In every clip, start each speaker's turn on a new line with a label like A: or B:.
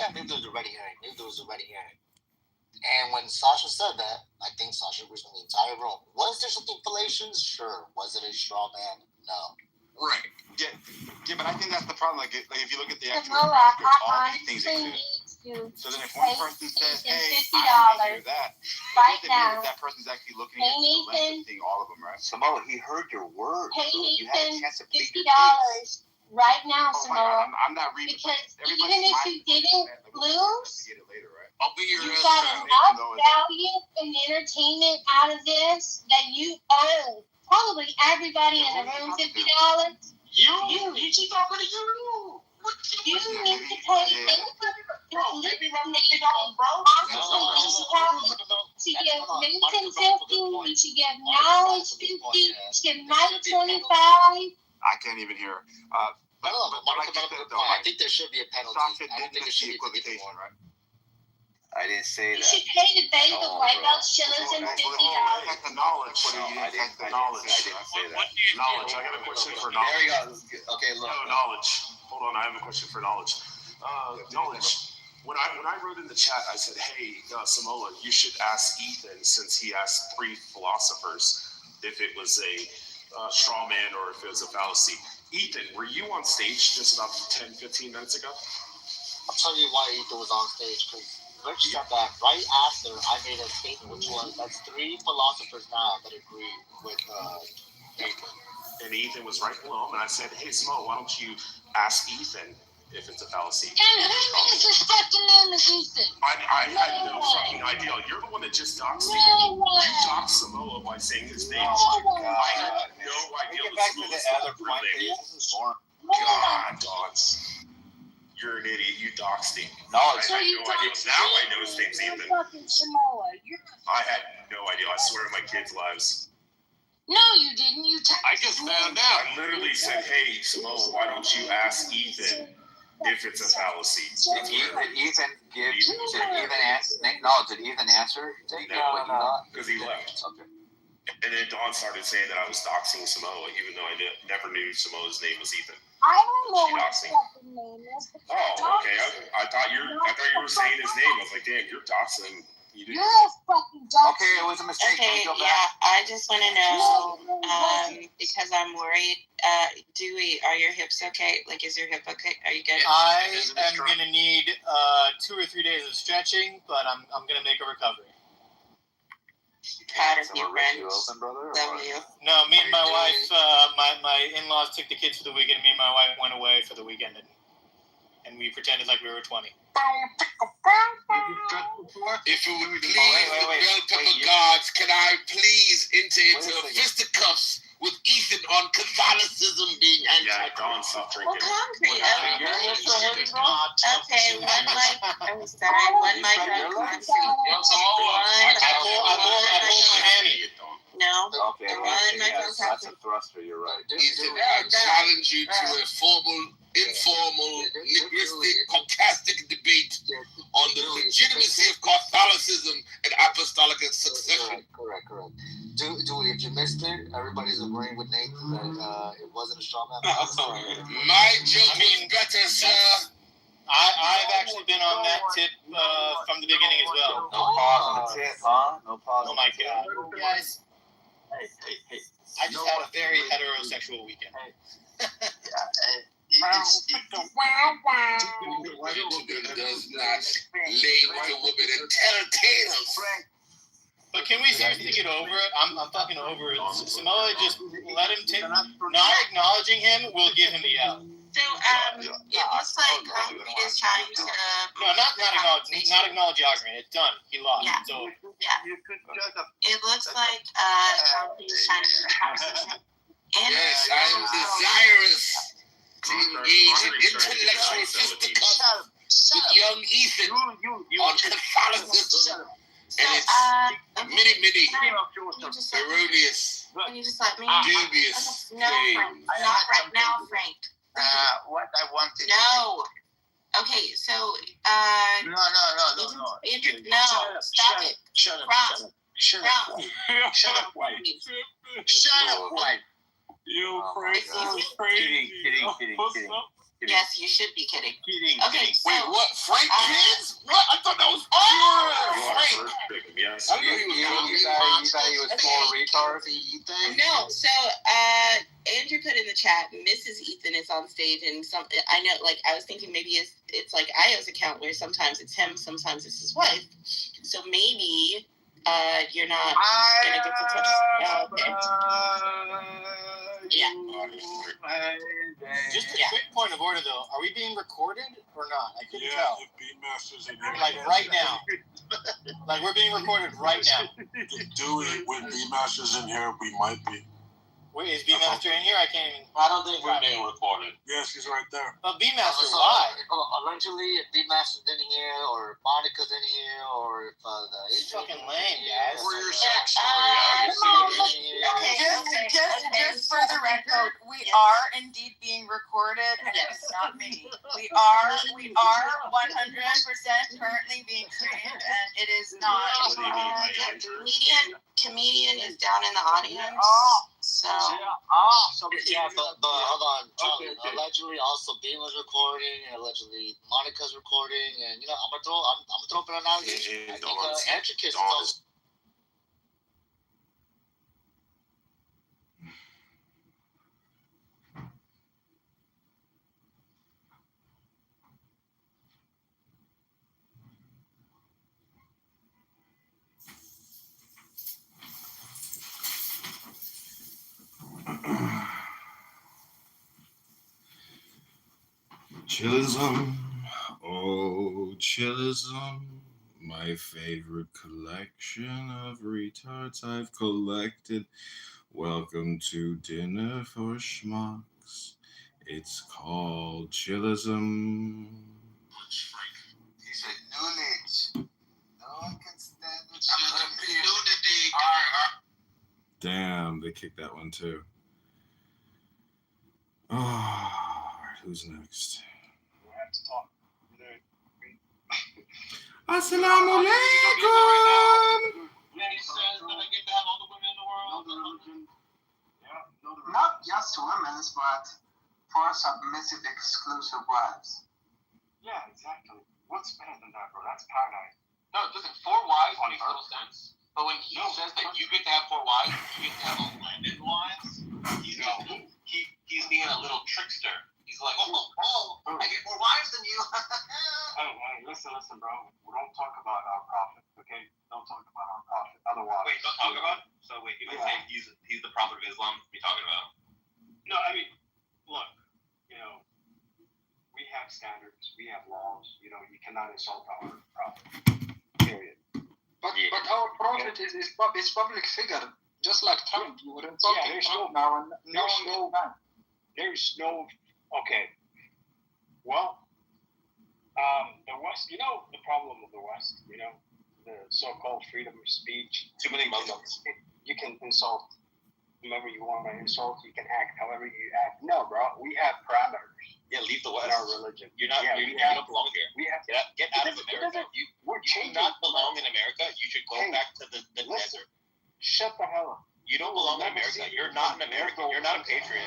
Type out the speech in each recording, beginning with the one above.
A: yeah, maybe there was a red herring. And when Sasha said that, I think Sasha agrees with the entire room. Was there something fallacious? Sure. Was it a straw man? No.
B: Right. Yeah, but I think that's the problem. Like if you look at the actual all these things so then if one person says, hey, I hear that, right now, that person's actually looking at the length of thing, all of them, right?
C: Samoa, he heard your words.
D: Hey,
C: you had a chance to plead your
D: case. Right now, Samoa.
B: I'm not reading.
D: Because even if you didn't lose,
B: get it later, right?
D: You got enough value and entertainment out of this that you owe probably everybody in the room $50. You need to pay to give Nathan 50, you should give Knowledge 50, you should give Mike 25.
B: I can't even hear.
A: But I think there should be a penalty. I don't think there should be equivocation,
C: right? I didn't say that.
D: You should pay to beg the white belt shillers and $50.
B: That's the knowledge.
C: I didn't say that.
E: Knowledge. I got a question for knowledge.
C: Okay, look.
E: No, knowledge. Hold on, I have a question for knowledge. Knowledge. When I wrote in the chat, I said, hey, Samoa, you should ask Ethan, since he asked 3 philosophers, if it was a straw man or if it was a fallacy. Ethan, were you on stage just about 10, 15 minutes ago?
A: I'll tell you why Ethan was on stage, because Rich said that right after I made a statement, which was that's 3 philosophers now that agree with Ethan.
E: And Ethan was right below him, and I said, hey, Samoa, why don't you ask Ethan if it's a fallacy?
D: And who is this fucking name is Ethan?
E: I had no fucking idea. You're the one that just doxed me. You doxed Samoa by saying his name. I had no idea what Samoa's real name.
C: This is boring.
E: God, Dots. You're an idiot. You doxed him.
C: No,
E: I had no idea. Now I know his name's Ethan. I had no idea. I swear on my kids' lives.
D: No, you didn't.
E: I just found out. I literally said, hey, Samoa, why don't you ask Ethan if it's a fallacy?
C: Did Ethan answer?
E: No. Because he left.
C: Okay.
E: And then Dawn started saying that I was doxing Samoa, even though I never knew Samoa's name was Ethan.
D: I don't know what his fucking name is.
E: Oh, okay. I thought you were saying his name. I was like, damn, you're doxing.
D: You're a fucking doxer.
C: Okay, it was a mistake.
F: Okay, yeah, I just want to know, because I'm worried. Dewey, are your hips okay? Like, is your hip okay? Are you good?
G: I am gonna need 2 or 3 days of stretching, but I'm gonna make a recovery.
F: Proud of you, friend.
C: Love
F: you.
G: No, me and my wife, my in-laws took the kids for the weekend. Me and my wife went away for the weekend, and we pretended like we were 20.
H: If it would please the bell pepper gods, can I please enter into fisticuffs with Ethan on Catholicism being
E: Dawn's not drinking.
F: Well, concrete. Okay, one mic. I'm sorry, one mic on concrete.
G: I pulled my hammy.
F: No.
C: Okay.
F: One mic on
C: That's a
F: concrete.
C: thruster. You're right.
H: Ethan, I challenge you to a formal, informal, linguistic, sarcastic debate on the legitimacy of Catholicism and apostolic succession.
A: Correct. Dude, if you missed it, everybody's agreeing with Nathan that it wasn't a straw man.
H: My joke was better, sir.
G: I've actually been on that tip from the beginning as well.
C: No pause on the tip, huh? No pause.
G: Oh my god, guys!
C: Hey.
G: I just had a very heterosexual weekend.
H: Does not lay with a woman and telltales.
G: But can we seriously get over it? I'm fucking over it. Samoa, just let him take. Not acknowledging him will give him the out.
F: So, it looks like concrete is trying to.
G: No, not acknowledge the argument. It's done. He lost.
F: Yeah.
G: So.
F: Yeah. It looks like concrete is trying to do the conversation.
H: Yes, I am desirous to engage in intellectual fisticuffs with young Ethan on Catholicism and its many erroneous,
F: Can you just let me?
H: dubious
F: No, Frank. Not right now, Frank.
C: What I wanted.
F: No. Okay, so
C: No.
F: Stop it.
C: Shut up.
F: Rob.
C: Shut up, white. Shut up, white.
E: You
F: crazy.
C: Kidding.
F: Yes, you should be kidding. Okay, so
H: Wait, what? Frank kids? What? I thought that was Frank.
E: Yes.
H: I didn't know he was
A: thought he was full retard. Ethan.
F: no, so Andrew put in the chat, Mrs. Ethan is on stage, and I know, like, I was thinking maybe it's like Io's account where sometimes it's him, sometimes it's his wife. So maybe you're not gonna get to touch. Yeah.
G: Just a quick point of order, though. Are we being recorded or not? I couldn't tell.
I: If Beatmaster's in here.
G: Like right now. Like we're being recorded right now.
I: Do it when Beatmaster's in here. We might be.
G: Wait, is B-Master in here? I can't even.
A: I don't think we're being recorded.
I: Yes, he's right there.
G: But B-Master,
A: So,
G: why?
A: allegedly, if B-Master's in here, or Monica's in here, or if the
G: It's fucking lame, guys.
H: For your sex
J: Just for the record, we are indeed being recorded. Yes, not me. We are 100% currently being streamed, and it is not.
F: Comedian is down in the audience. So
A: yeah, but hold on. Allegedly, also Bean was recording, and allegedly Monica's recording, and I'm gonna throw up an analogy. I think Antricus is also.
I: Chillism, oh chillism, my favorite collection of retards I've collected. Welcome to Dinner for Schmucks. It's called chillism.
H: He said nudity. No one can stand the nudity.
I: Damn, they kicked that one too. Oh, all right, who's next?
B: We'll have to talk.
I: Assalamu alaikum.
A: He says that I get to have all the women in the world.
K: Not just women's, but for submissive, exclusive wives.
B: Yeah, exactly. What's better than that, bro? That's paradise.
L: No, listen, 4 wives makes little sense. But when he says that you get to have 4 wives, you get to have 11 wives, he's being a little trickster. He's like, I get more wives than you.
B: Hey, listen, bro. We don't talk about our prophet, okay? Don't talk about our prophet. Otherwise.
L: Wait, don't talk about it? So wait, you would say he's the prophet of Islam to be talking about?
B: No, I mean, look, we have standards, we have laws. You cannot insult our prophet. Period.
K: But our prophet is public figure, just like Trump. You would insult him now and man.
B: There's no. Okay. Well, the West. The problem of the West. The so-called freedom of speech.
L: Too many Muslims.
B: You can insult whoever you want to insult. You can act however you act. No, bro. We have parameters.
L: Yeah, leave the West.
B: In our religion.
L: You don't belong here.
B: We have
L: get out of America. You do not belong in America. You should go back to the desert.
B: Shut the hell up.
L: You don't belong in America. You're not an American. You're not a patriot.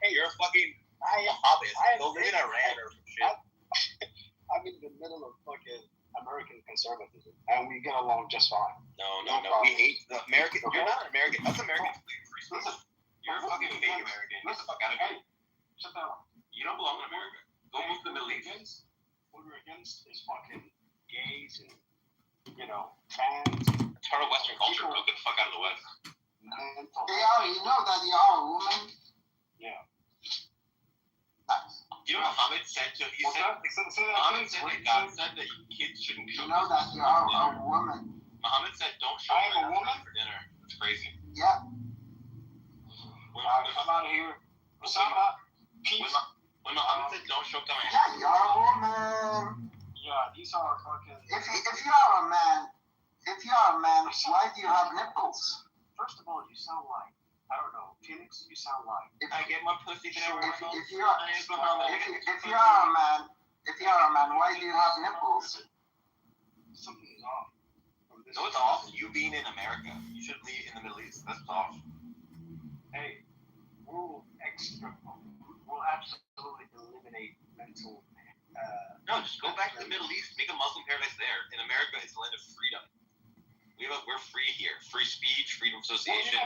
L: Hey, you're a fucking Mohammed. Go live in Iran or some shit.
B: I'm in the middle of fucking American conservatism, and we get along just fine.
L: No. We hate the American. Okay. You're not an American. Us Americans free speech. You're a fucking fake American. Get the fuck out of here.
B: Shut down.
L: You don't belong in America. Go move to the Middle East.
B: What we're against is fucking gays and fans.
L: It's part of Western culture, bro. Get the fuck out of the West.
K: You know that you are a woman.
B: Yeah.
L: You know what Muhammad said to Muhammad said that God said that kids shouldn't show.
K: You know that you are a woman.
L: Muhammad said don't show
B: I'm a woman
L: for dinner. It's crazy.
K: Yeah.
B: I'm out of here. Osama, peace.
L: When Muhammad said don't show time.
K: Yeah, you are a woman.
B: Yeah, these are fucking.
K: If you are a man, why do you have nipples?
B: First of all, you sound like, I don't know, Phoenix. You sound like.
L: I get my pussy there.
K: If you are a man, why do you have nipples?
B: Something's off.
L: No, it's off. You being in America, you should be in the Middle East. That's off.
B: Hey, we're
L: will absolutely eliminate mental. No, just go back to the Middle East, make a Muslim paradise there. In America, it's the land of freedom. We're free here. Free speech, freedom of association.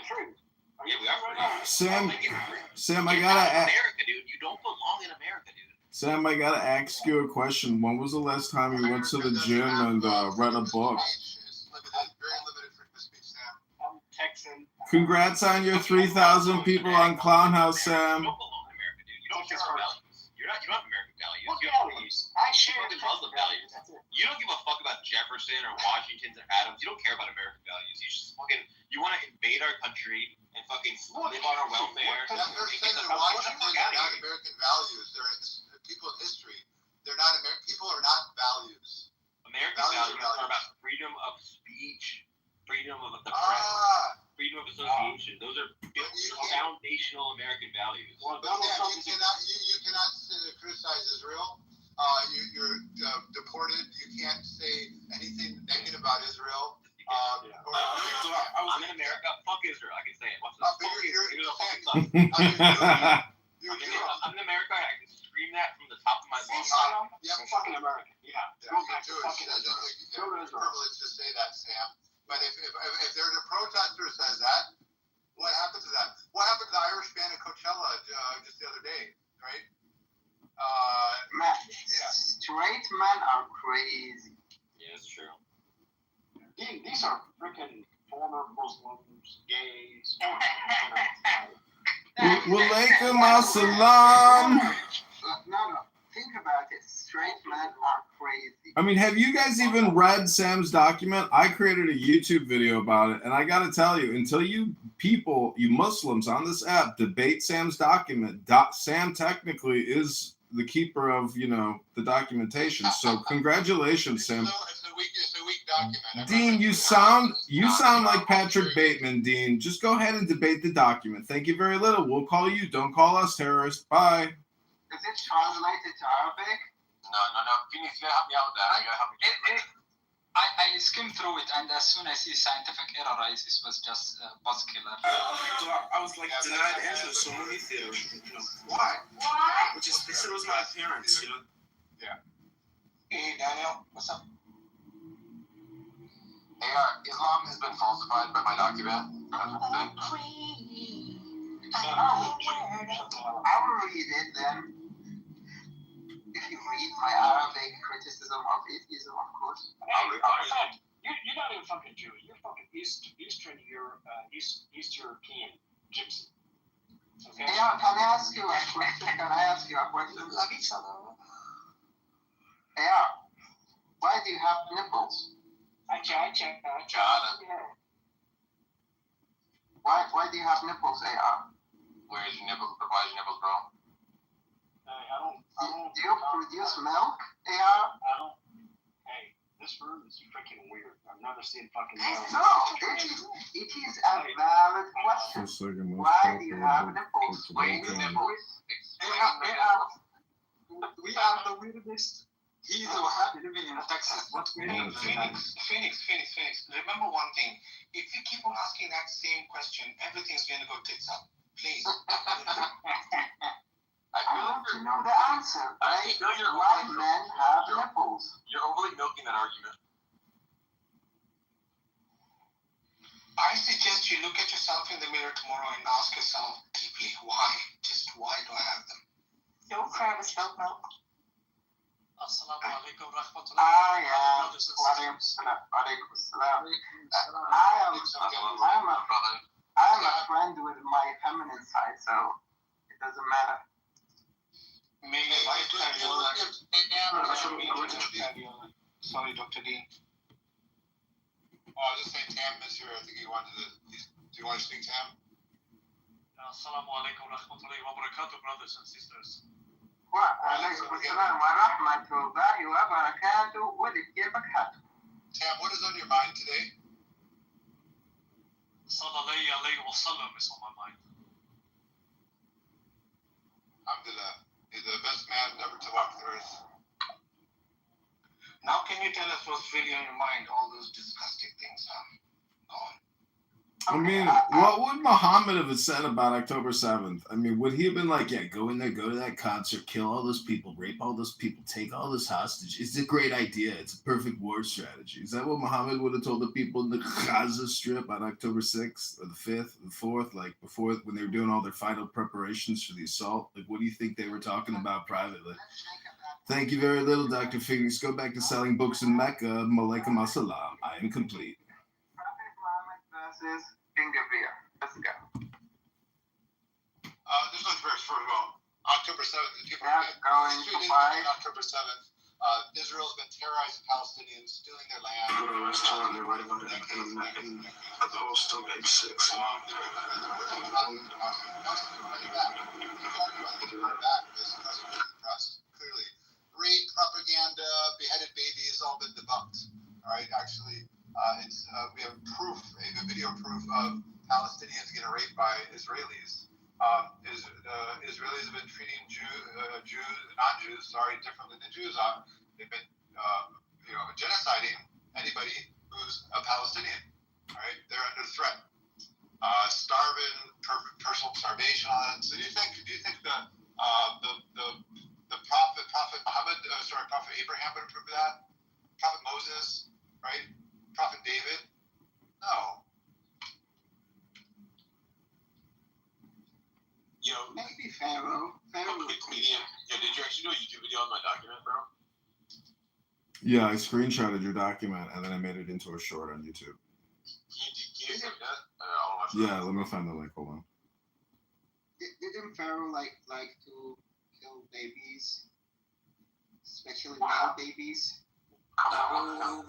L: Yeah, we are free.
M: Sam, I gotta
L: America, dude. You don't belong in America, dude.
M: Sam, I gotta ask you a question. When was the last time you went to the gym and read a book?
B: Very limited freedom of speech, Sam.
L: I'm Texan.
M: Congrats on your 3,000 people on Clown House, Sam.
L: You don't belong in America, dude. You don't share our values. You don't have American values.
K: What
L: You have
K: values? I share
L: the Muslim values. You don't give a fuck about Jefferson or Washington or Adams. You don't care about American values. You just you want to invade our country and fucking live on our welfare.
B: They're saying they're Washington are not American values. They're people in history. They're not American. People are not values.
L: American values are about freedom of speech, freedom of the press, freedom of association. Those are foundational American values.
B: But Sam, you cannot criticize Israel. You're deported. You can't say anything negative about Israel.
L: I'm in America. Fuck Israel. I can say it. What's
B: I'm
L: in America. I can scream that from the top of my lungs.
B: Yeah,
K: fucking American. Yeah.
B: It's privilege to say that, Sam. But if there's a protester who says that, what happened to them? What happened to the Irish band at Coachella just the other day, right?
K: Straight men are crazy.
L: Yeah, it's true.
K: These are freaking former Muslims, gays.
M: Walaikum assalam.
K: No. Think about it. Straight men are crazy.
M: I mean, have you guys even read Sam's document? I created a YouTube video about it, and I gotta tell you, until you Muslims on this app debate Sam's document, Sam technically is the keeper of, the documentation. So congratulations, Sam.
B: It's a weak document.
M: Dean, you sound like Patrick Bateman, Dean. Just go ahead and debate the document. Thank you very little. We'll call you. Don't call us terrorists. Bye.
K: Is it translated to Arabic?
L: No. Phoenix, you gotta help me out with that. You gotta help me.
K: I skimmed through it, and as soon as I see scientific error, it was just buzz killer.
E: I was like denied entry to so many theaters.
B: Why?
E: Which is, they said it was my parents,
B: Yeah.
L: Hey, Daniel, what's up?
B: Hey, Islam has been falsified by my document.
K: I will read it then. If you read my Arabic criticism of atheism, of course. You're not even fucking Jewish. You're fucking Eastern European gypsy. Okay? Yeah, can I ask you a question? Yeah. Why do you have nipples? I check. Why do you have nipples, AR?
B: Where is your nipples? Why is your nipples grow?
K: Do you produce milk, AR? Hey, this room is freaking weird. I've never seen fucking milk. No, it is a valid question. Why do you have nipples? Why do nipples? We are the weirdest. He's so happy living in Texas. What
L: Phoenix. Remember one thing. If you keep on asking that same question, everything's going to go tits up. Please.
K: I want to know the answer. Why men have nipples?
L: You're overly milking that argument. I suggest you look at yourself in the mirror tomorrow and ask yourself deeply, why? Just why do I have them?
J: Don't cry with spilled milk.
K: Assalamu alaikum rahmatullahi. I'm a friend with my feminine side, so it doesn't matter.
L: Sorry, Dr. D.
B: Oh, I was just saying Tam is here. I think he wanted to. Do you want to speak to him?
K: Assalamu alaikum rahmatullahi wa barakatuh, brothers and sisters. وعليكم السلام ورحمة الله وبركاته. كيفك حالك؟
B: Tam, what is on your mind today?
K: صلى الله عليه وسلم is on my mind.
B: Alhamdulillah. He's the best man ever to walk the earth.
L: Now can you tell us what's really on your mind? All those disgusting things, huh? Go on.
M: I mean, what would Muhammad have said about October 7th? I mean, would he have been like, yeah, go in there, go to that concert, kill all those people, rape all those people, take all this hostage? It's a great idea. It's a perfect war strategy. Is that what Muhammad would have told the people in the Gaza Strip on October 6th or the 5th, the 4th, like before when they were doing all their final preparations for the assault? Like, what do you think they were talking about privately? Thank you very little, Dr. Phoenix. Go back to selling books in Mecca. Malaikum assalam. I am complete.
K: Versus Kitover. Let's go.
B: This one's very short. Well, October 7th.
K: October
B: 7th. Israel's been terrorizing Palestinians, stealing their land.
I: Go to a restaurant, they're right about it. The whole still makes sense.
B: Clearly, rape, propaganda, beheaded babies, all been debunked. All right, actually, we have proof, a video proof of Palestinians getting raped by Israelis. Israelis have been treating non-Jews, differently than Jews are. They've been, genociding anybody who's a Palestinian. All right, they're under threat. Starving, personal starvation, all that. So do you think the Prophet Muhammad, Prophet Abraham would approve of that? Prophet Moses, right? Prophet David? No.
K: Maybe Pharaoh.
L: Comedian. Yeah, did you actually do a YouTube video on my document, bro?
M: Yeah, I screenshotted your document and then I made it into a short on YouTube.
L: Can you send me that? I'll watch
M: Yeah, let me find the link. Hold on.
K: Didn't Pharaoh like to kill babies, especially male babies?
B: Wow.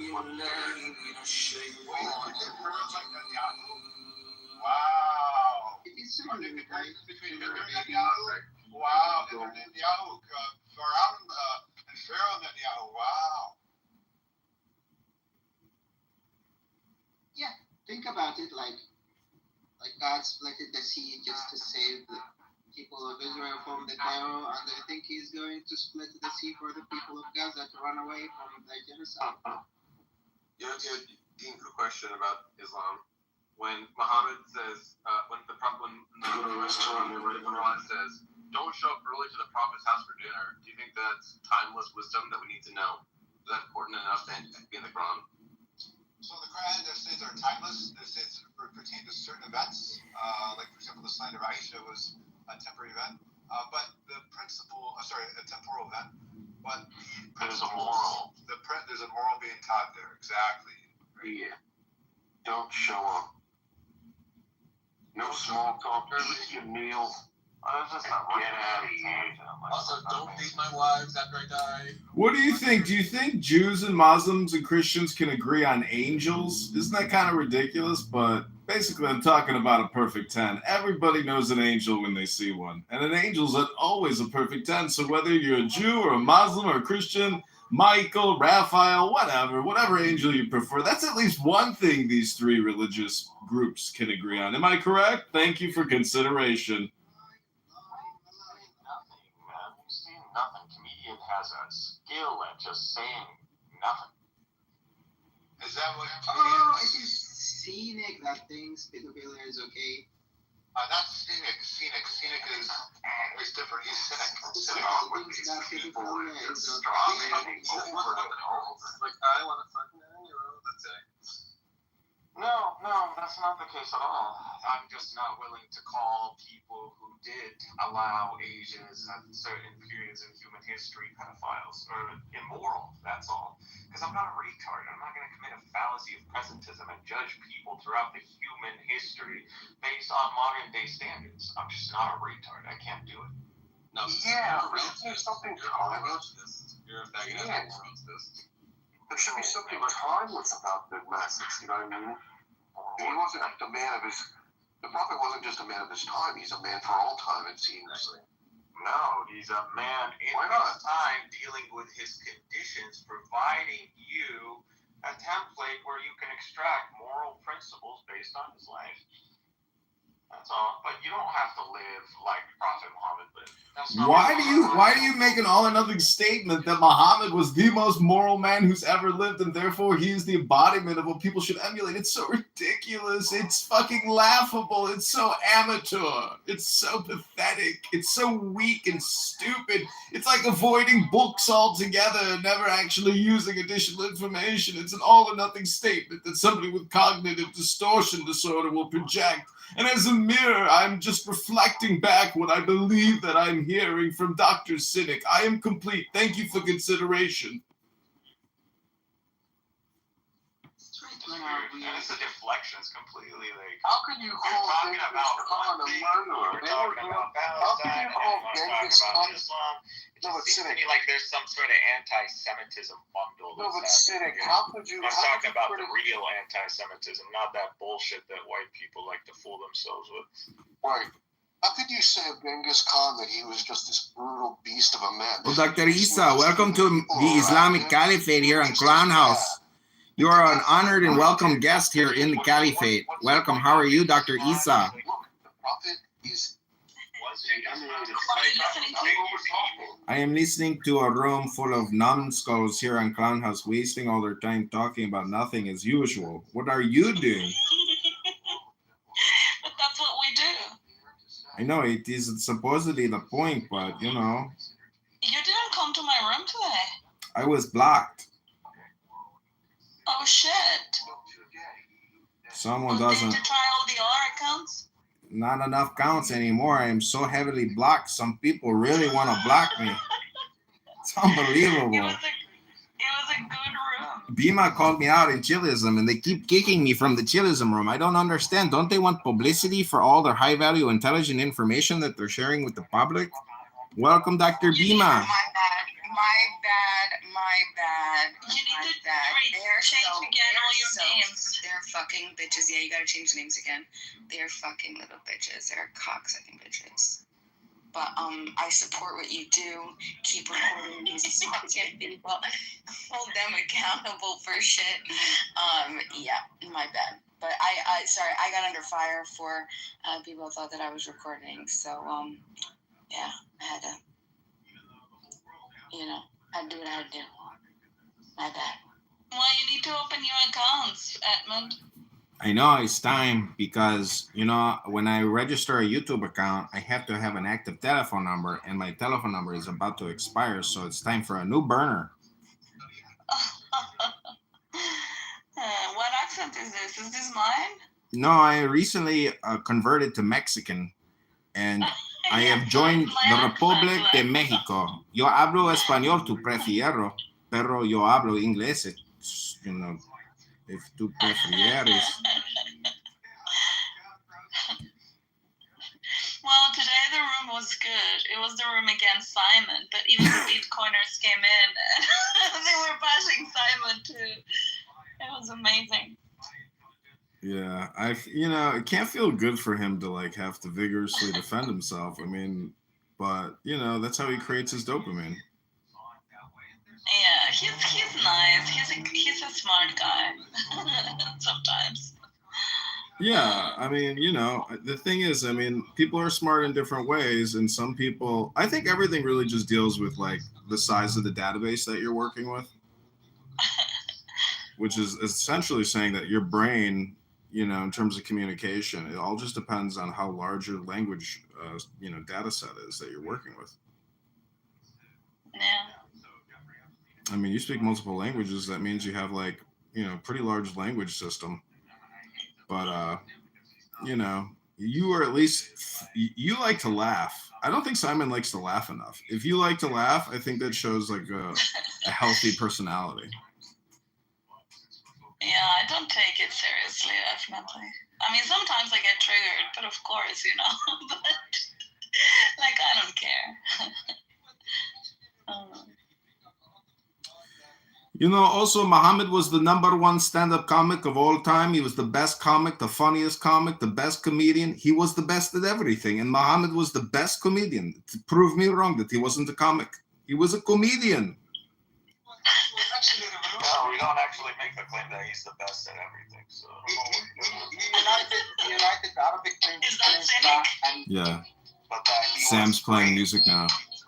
K: It is similar, right?
B: Wow, Netanyahu, Pharaoh Netanyahu, wow.
K: Yeah, think about it like God split the sea just to save the people of Israel from the terror, and I think He's going to split the sea for the people of Gaza to run away from the genocide.
L: Yeah, Dean, quick question about Islam. When Muhammad says, when the Quran says, don't show up early to the Prophet's house for dinner, do you think that's timeless wisdom that we need to know? Is that important enough to be in the Quran?
B: So the Quran, their sins are timeless. Their sins pertain to certain events. Like, for example, the slander of Aisha was a temporary event. But the principle, a temporal event. But
L: There's a moral.
B: There's a moral being taught there. Exactly.
I: Yeah. Don't show up. No small talk. Eat your meal. Get out of here.
L: Also, don't date my wives after I die.
M: What do you think? Do you think Jews and Muslims and Christians can agree on angels? Isn't that kind of ridiculous? But basically, I'm talking about a perfect 10. Everybody knows an angel when they see one. And an angel's always a perfect 10. So whether you're a Jew or a Muslim or a Christian, Michael, Raphael, whatever angel you prefer, that's at least one thing these three religious groups can agree on. Am I correct? Thank you for consideration.
L: Nothing. Comedian has a skill at just saying nothing.
B: Is that what?
K: It is scenic that thinks pedophilia is okay.
B: Not scenic. Scenic is different. He's cynic.
K: That pedophilia is okay.
L: Like, I want to fucking that's it. No, that's not the case at all. I'm just not willing to call people who did allow Asians at certain periods in human history pedophiles or immoral, that's all. Because I'm not a retard. I'm not going to commit a fallacy of presentism and judge people throughout the human history based on modern day standards. I'm just not a retard. I can't do it. No.
I: Yeah, there's something timeless.
L: You're a faggot.
I: There should be something timeless about the message, you know what I mean? He wasn't a man of his... The prophet wasn't just a man of his time, he's a man for all time, it seems.
L: No, he's a man in his time dealing with his conditions, providing you a template where you can extract moral principles based on his life.
B: That's all. But you don't have to live like Prophet Muhammad lived.
M: Why do you make an all or nothing statement that Muhammad was the most moral man who's ever lived and therefore he is the embodiment of what people should emulate? It's so ridiculous. It's fucking laughable. It's so amateur. It's so pathetic. It's so weak and stupid. It's like avoiding books altogether and never actually using additional information. It's an all or nothing statement that somebody with cognitive distortion disorder will project. And as a mirror, I'm just reflecting back what I believe that I'm hearing from Dr. Cynic. I am complete. Thank you for consideration.
B: And it's a deflection. It's completely like.
I: How can you call Genghis Khan a murderer?
B: We're talking about Palestine.
I: Genghis Khan
B: Islam.
I: No, but
B: Seems to
I: Cynic.
B: me like there's some sort of anti-Semitism bundle.
I: No, but
B: that's
I: Cynic,
B: happening.
I: how could you?
B: I'm talking about the real anti-Semitism, not that bullshit that white people like to fool themselves with.
I: Right. How could you say of Genghis Khan that he was just this brutal beast of a man?
M: Well, Dr. Isa, welcome to the Islamic Caliphate here on Clown House. You are an honored and welcome guest here in the Caliphate. Welcome. How are you, Dr. Isa?
I: Look, the prophet is.
M: I am listening to a room full of numbskulls here on Clown House, wasting all their time talking about nothing as usual. What are you doing?
J: But that's what we do.
M: I know it is supposedly the point, but you know.
J: You didn't come to my room today.
M: I was blocked.
J: Oh shit.
M: Someone
J: Well,
M: doesn't.
J: did you try all the other accounts?
M: Not enough counts anymore. I am so heavily blocked. Some people really want to block me. It's unbelievable.
J: It was a good room.
M: Bima called me out in chillism, and they keep kicking me from the chillism room. I don't understand. Don't they want publicity for all their high-value, intelligent information that they're sharing with the public? Welcome, Dr. Bima.
J: My bad. You need to change again all your names.
N: They're fucking bitches. Yeah, you gotta change the names again. They're fucking little bitches. They're cocksucking bitches. But I support what you do. Keep recording these fucking people. Hold them accountable for shit. Yeah, my bad. But I sorry, I got under fire for people thought that I was recording. So yeah, I had to, I had to do what I had to do. My bad.
J: Well, you need to open new accounts, Edmund.
M: I know it's time because, when I register a YouTube account, I have to have an active telephone number, and my telephone number is about to expire, so it's time for a new burner.
J: What accent is this? Is this mine?
M: No, I recently converted to Mexican, and I have joined the Republic de Mexico. Yo hablo español, tú prefiero, pero yo hablo inglés, if tú prefieres.
J: Well, today the room was good. It was the room against Simon, but even the Bitcoiners came in and they were bashing Simon too. It was amazing.
M: Yeah, it can't feel good for him to have to vigorously defend himself. I mean, but that's how he creates his dopamine.
J: Yeah, he's nice. He's a smart guy. Sometimes.
M: Yeah, I mean, the thing is, people are smart in different ways, and some people, I think everything really just deals with the size of the database that you're working with, which is essentially saying that your brain, in terms of communication, it all just depends on how large your language, data set is that you're working with.
J: Yeah.
M: I mean, you speak multiple languages. That means you have pretty large language system. But, you are at least, you like to laugh. I don't think Simon likes to laugh enough. If you like to laugh, I think that shows a healthy personality.
J: Yeah, I don't take it seriously, definitely. I mean, sometimes I get triggered, but of course, but I don't care.
M: Also, Muhammad was the #1 stand-up comic of all time. He was the best comic, the funniest comic, the best comedian. He was the best at everything. And Muhammad was the best comedian. To prove me wrong that he wasn't a comic. He was a comedian.
K: Actually, the
L: No, we don't actually make the claim that he's the best at everything. So
K: United got a big thing.
J: Is that cynic?
M: Yeah.
L: but that he
M: Sam's
L: was
M: playing
L: great
M: music now.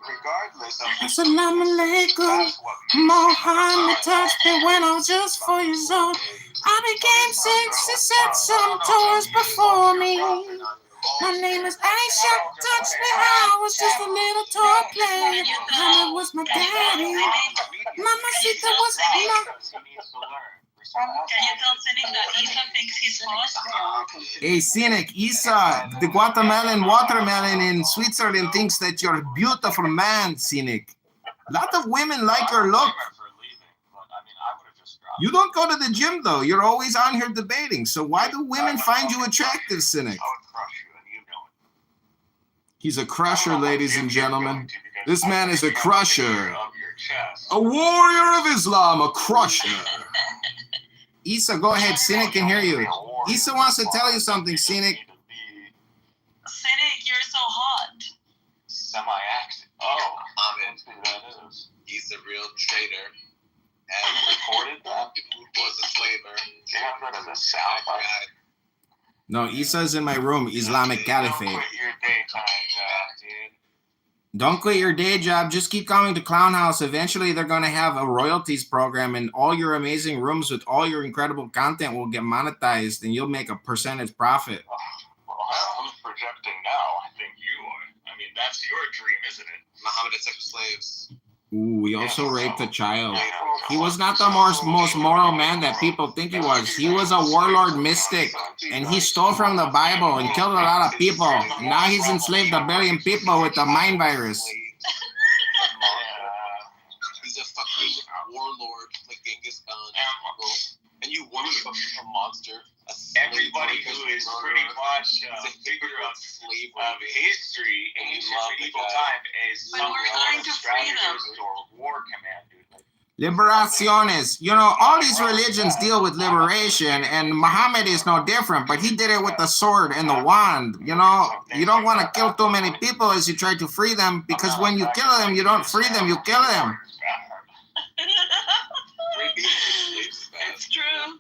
L: regardless of his
M: Assalamu alaikum.
L: that's what makes
M: Muhammad touched me when I was just 4 years old. I became 6, he said some tours before me. My name is Aisha, touched me when I was just a little toy player. Muhammad was my daddy. Mama Sita was my...
J: Can you tell Cynic that Isa thinks he's hot?
M: Hey, Cynic, Isa, the Guatemalan watermelon in Switzerland thinks that you're a beautiful man, Cynic. A lot of women like your look. You don't go to the gym, though. You're always on here debating. So why do women find you attractive, Cynic? He's a crusher, ladies and gentlemen. This man is a crusher. A warrior of Islam, a crusher. Isa, go ahead. Cynic can hear you. Isa wants to tell you something, Cynic.
J: Cynic, you're so hot.
L: Semi-active. Oh,
H: He's the real traitor.
L: and recorded that.
H: Was a slaver.
L: They have that as a sound bite.
M: No, Isa's in my room. Islamic Caliphate.
L: Don't quit your daytime job, dude.
M: Don't quit your day job. Just keep coming to Clown House. Eventually, they're going to have a royalties program, and all your amazing rooms with all your incredible content will get monetized, and you'll make a percentage profit.
L: Well, who's projecting now? I think you are. I mean, that's your dream, isn't it?
H: Muhammad had sex with slaves.
M: Ooh, he also raped a child. He was not the most moral man that people think he was. He was a warlord mystic, and he stole from the Bible and killed a lot of people. Now he's enslaved 1 billion people with the mind virus.
H: He's a fucking warlord, like Genghis Khan. And you want to be a monster.
L: Everybody who is pretty much a figure of history in medieval time is some kind of strategist or war commander.
M: Liberaciones. You know, all these religions deal with liberation, and Muhammad is no different, but he did it with the sword and the wand. You know, you don't want to kill too many people as you try to free them, because when you kill them, you don't free them, you kill them.
J: It's true.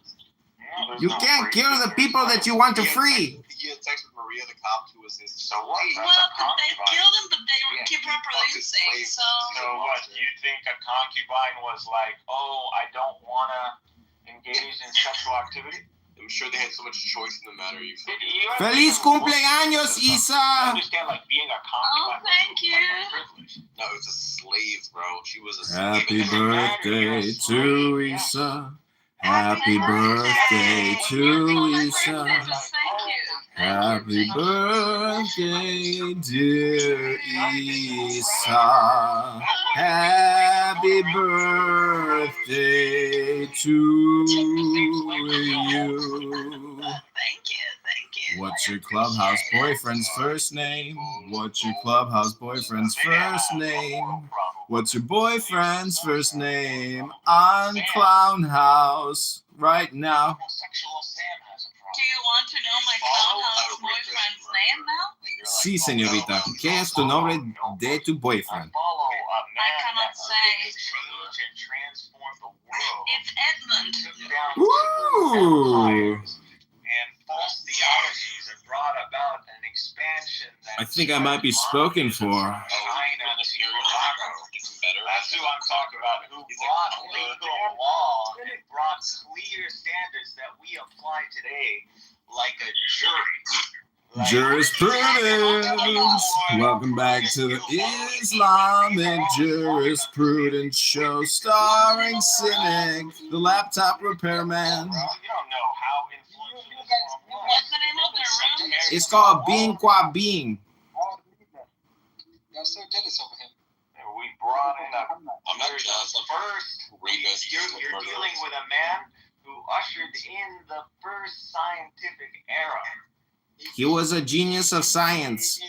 M: You can't kill the people that you want to free.
H: He had sex with Maria, the cop, who was his.
L: So what?
J: Well, but they killed him, but they keep reproducing, so...
L: So what, you think a concubine was like, oh, I don't want to engage in sexual activity?
H: I'm sure they had so much choice in the matter.
M: Feliz cumpleaños, Isa!
L: I understand, like, being a concubine.
J: Oh, thank you.
H: No, it was a slave, bro. She was a slave.
M: Happy birthday to Isa. Happy birthday to Isa. Happy birthday, dear Isa. Happy birthday to you.
J: Thank you.
M: What's your clubhouse boyfriend's first name? What's your clubhouse boyfriend's first name? What's your boyfriend's first name on Clown House right now?
J: Do you want to know my Clownhouse boyfriend's name now?
M: Sí, señorita. ¿Qué es tu nombre de tu boyfriend?
J: I cannot say. It's Edmund.
M: Ooh!
L: And false theologies have brought about an expansion that
M: I think I might be spoken for.
L: China to Morocco. That's who I'm talking about, who brought legal law and brought clear standards that we apply today, like a jury.
M: Jurisprudence. Welcome back to the Islamic Jurisprudence Show, starring Cynic, the laptop repairman.
L: You don't know how influential this was.
J: What's the name of their room?
M: It's called Being Qua Being.
K: I'm so jealous of him.
L: We brought in a
H: I'm not jealous. I'm
L: first. You're dealing with a man who ushered in the first scientific era.
M: He was a genius of science.
L: You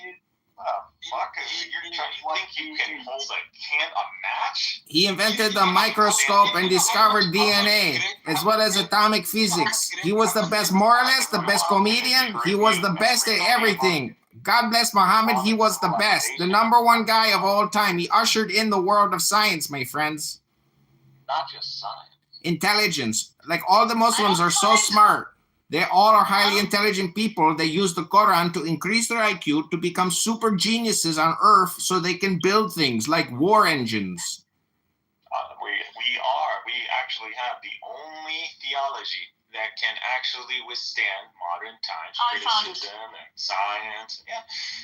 L: think you can hold a match?
M: He invented the microscope and discovered DNA, as well as atomic physics. He was the best moralist, the best comedian. He was the best at everything. God bless Muhammad, he was the best. The #1 guy of all time. He ushered in the world of science, my friends.
L: Not just science.
M: intelligence. Like all the Muslims are so smart. They all are highly intelligent people. They use the Quran to increase their IQ to become super geniuses on Earth so they can build things like war engines.
L: We actually have the only theology that can actually withstand modern times, criticism and science,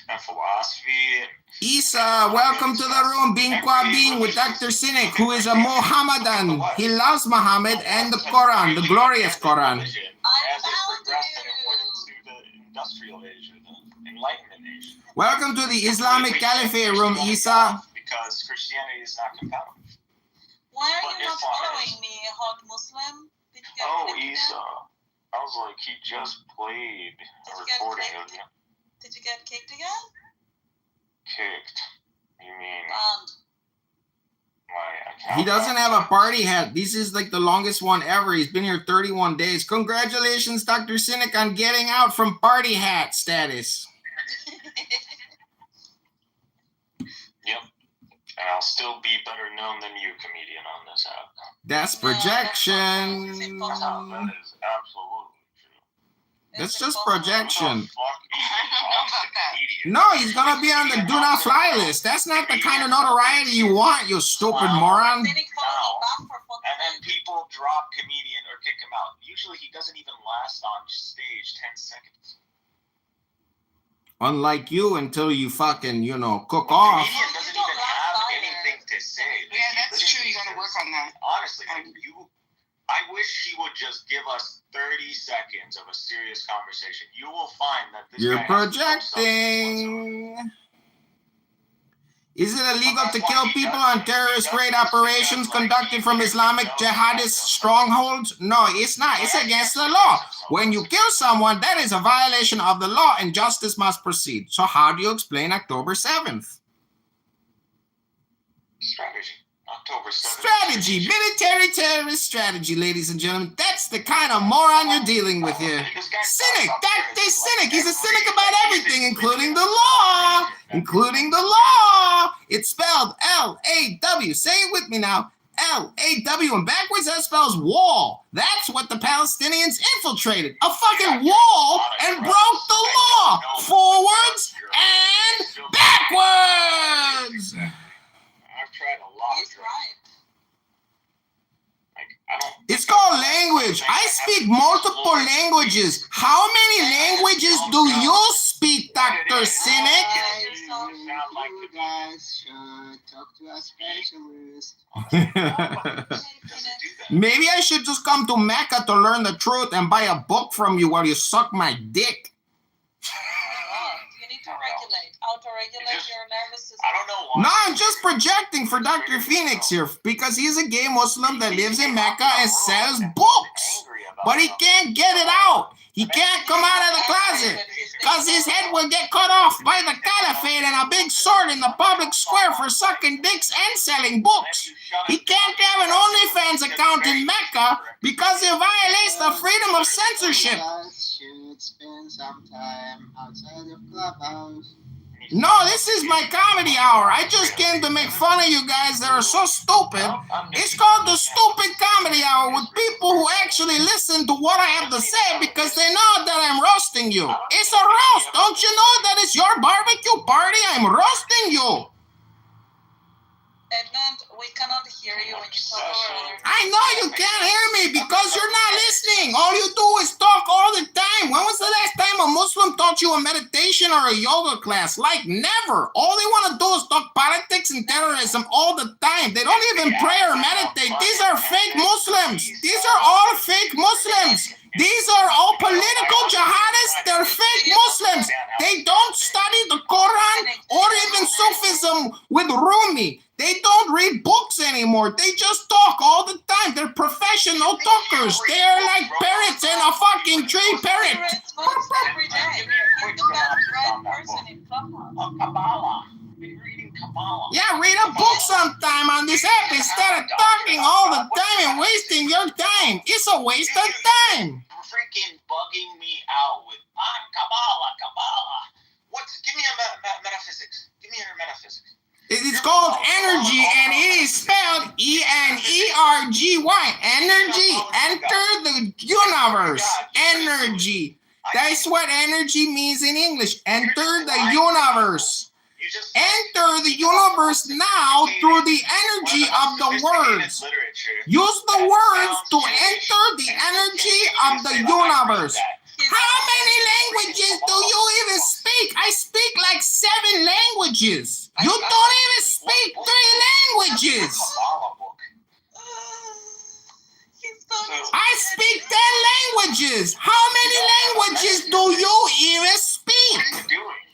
L: and philosophy.
M: Isa, welcome to the room. Bing Kwa Bing with Dr. Cynic, who is a Mohammedan. He loves Muhammad and the Quran, the glorious Quran.
L: As it progressed and it went into the industrial age, or the Enlightenment age.
M: Welcome to the Islamic Caliphate room, Isa.
L: Because Christianity is not compatible.
J: Why are you not following me, hot Muslim? Did you get
L: Isa. I was like, he just played a recording of you.
J: Did you get kicked again?
L: Kicked? You mean my account?
M: He doesn't have a party hat. This is like the longest one ever. He's been here 31 days. Congratulations, Dr. Cynic, on getting out from party hat status.
L: Yep. And I'll still be better known than you, comedian, on this app.
M: That's projection.
L: That is absolutely true.
M: That's just projection.
L: Comedian.
M: No, he's gonna be on the do not fly list. That's not the kind of notoriety you want, you stupid moron.
L: And then people drop comedian or kick him out. Usually he doesn't even last on stage 10 seconds.
M: Unlike you, until you fucking, cook
L: The
M: off.
L: comedian doesn't even have anything to say.
N: Yeah, that's true. You gotta work on that.
L: Honestly, I wish he would just give us 30 seconds of a serious conversation. You will find that this
M: You're
L: guy has no substance
M: projecting. Is it illegal to kill people on terrorist raid operations conducted from Islamic jihadist strongholds? No, it's not. It's against the law. When you kill someone, that is a violation of the law and justice must proceed. So how do you explain October 7th?
L: Strategy. October 7th.
M: Strategy. Military terrorist strategy, ladies and gentlemen. That's the kind of moron you're dealing with here. Cynic. Dr. Cynic. He's a cynic about everything, including the law. Including the law. It's spelled L-A-W. Say it with me now. L-A-W. And backwards that spells wall. That's what the Palestinians infiltrated. A fucking wall and broke the law. Forwards and backwards.
L: I've tried a lot.
J: He's right.
M: It's called language. I speak multiple languages. How many languages do you speak, Dr. Cynic?
K: You guys should talk to a specialist.
M: Maybe I should just come to Mecca to learn the truth and buy a book from you while you suck my dick.
J: You need to auto-regulate your nervous system.
L: I don't know why.
M: No, I'm just projecting for Dr. Phoenix here because he's a gay Muslim that lives in Mecca and sells books. But he can't get it out. He can't come out of the closet because his head will get cut off by the caliphate and a big sword in the public square for sucking dicks and selling books. He can't have an OnlyFans account in Mecca because it violates the freedom of censorship.
K: Should spend some time outside of Clubhouse.
M: No, this is my comedy hour. I just came to make fun of you guys that are so stupid. It's called the Stupid Comedy Hour with people who actually listen to what I have to say because they know that I'm roasting you. It's a roast. Don't you know that it's your barbecue party? I'm roasting you.
J: Edmund, we cannot hear you when you talk over other people.
M: I know you can't hear me because you're not listening. All you do is talk all the time. When was the last time a Muslim taught you a meditation or a yoga class? Like never. All they want to do is talk politics and terrorism all the time. They don't even pray or meditate. These are fake Muslims. These are all fake Muslims. These are all political jihadists. They're fake Muslims. They don't study the Quran or even Sufism with Rumi. They don't read books anymore. They just talk all the time. They're professional talkers. They're like parrots in a fucking tree. Parrot.
J: Every day. You're the best read person in Clubhouse.
L: Kabbalah. Been reading Kabbalah.
M: Yeah, read a book sometime on this app instead of talking all the time and wasting your time. It's a waste of time.
L: Freaking bugging me out with Kabbalah. Give me a metaphysics. Give me your metaphysics.
O: It's called energy, and it is spelled E-N-E-R-G-Y. Energy. Enter the universe. Energy. That's what energy means in English. Enter the universe. Enter the universe now through the energy of the words. Use the words to enter the energy of the universe. How many languages do you even speak? I speak like 7 languages. You don't even speak 3 languages. I speak 10 languages. How many languages do you even speak?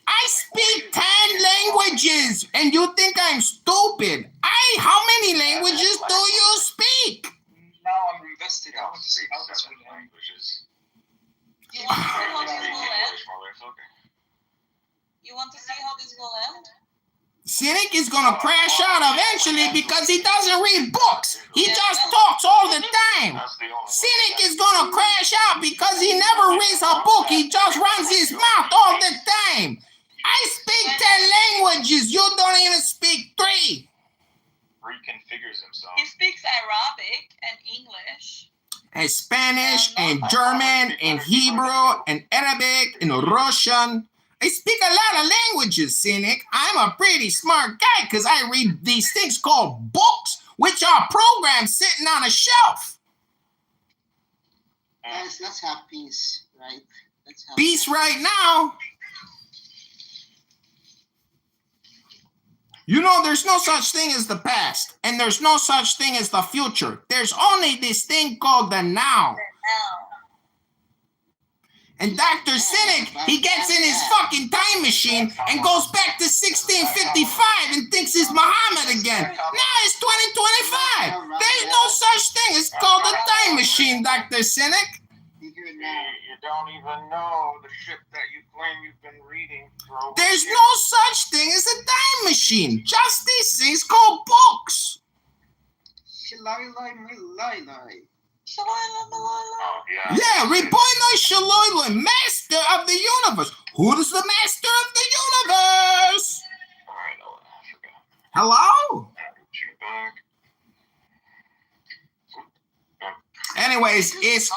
O: I speak 10 languages, and you think I'm stupid. How many languages do you speak?
K: Now I'm invested. I want to see how this will end.
J: You want to see how this will end?
O: Cynic is gonna crash out eventually because he doesn't read books. He just talks all the time. Cynic is gonna crash out because he never reads a book. He just runs his mouth all the time. I speak 10 languages. You don't even speak 3.
L: Reconfigures himself.
J: He speaks Arabic and English.
O: And Spanish and German and Hebrew and Arabic and Russian. I speak a lot of languages, Cynic. I'm a pretty smart guy because I read these things called books, which are programs sitting on a shelf.
K: Guys, let's have peace, right? Let's have
O: peace right now. You know, there's no such thing as the past, and there's no such thing as the future. There's only this thing called the now. And Dr. Cynic, he gets in his fucking time machine and goes back to 1655 and thinks he's Muhammad again. Now it's 2025. There's no such thing. It's called a time machine, Dr. Cynic.
L: You don't even know the shit that you claim you've been reading.
O: There's no such thing as a time machine. Just these things called books. Yeah, Ribono Shaloiloi, master of the universe. Who is the master of the universe? Hello? Anyways, it's...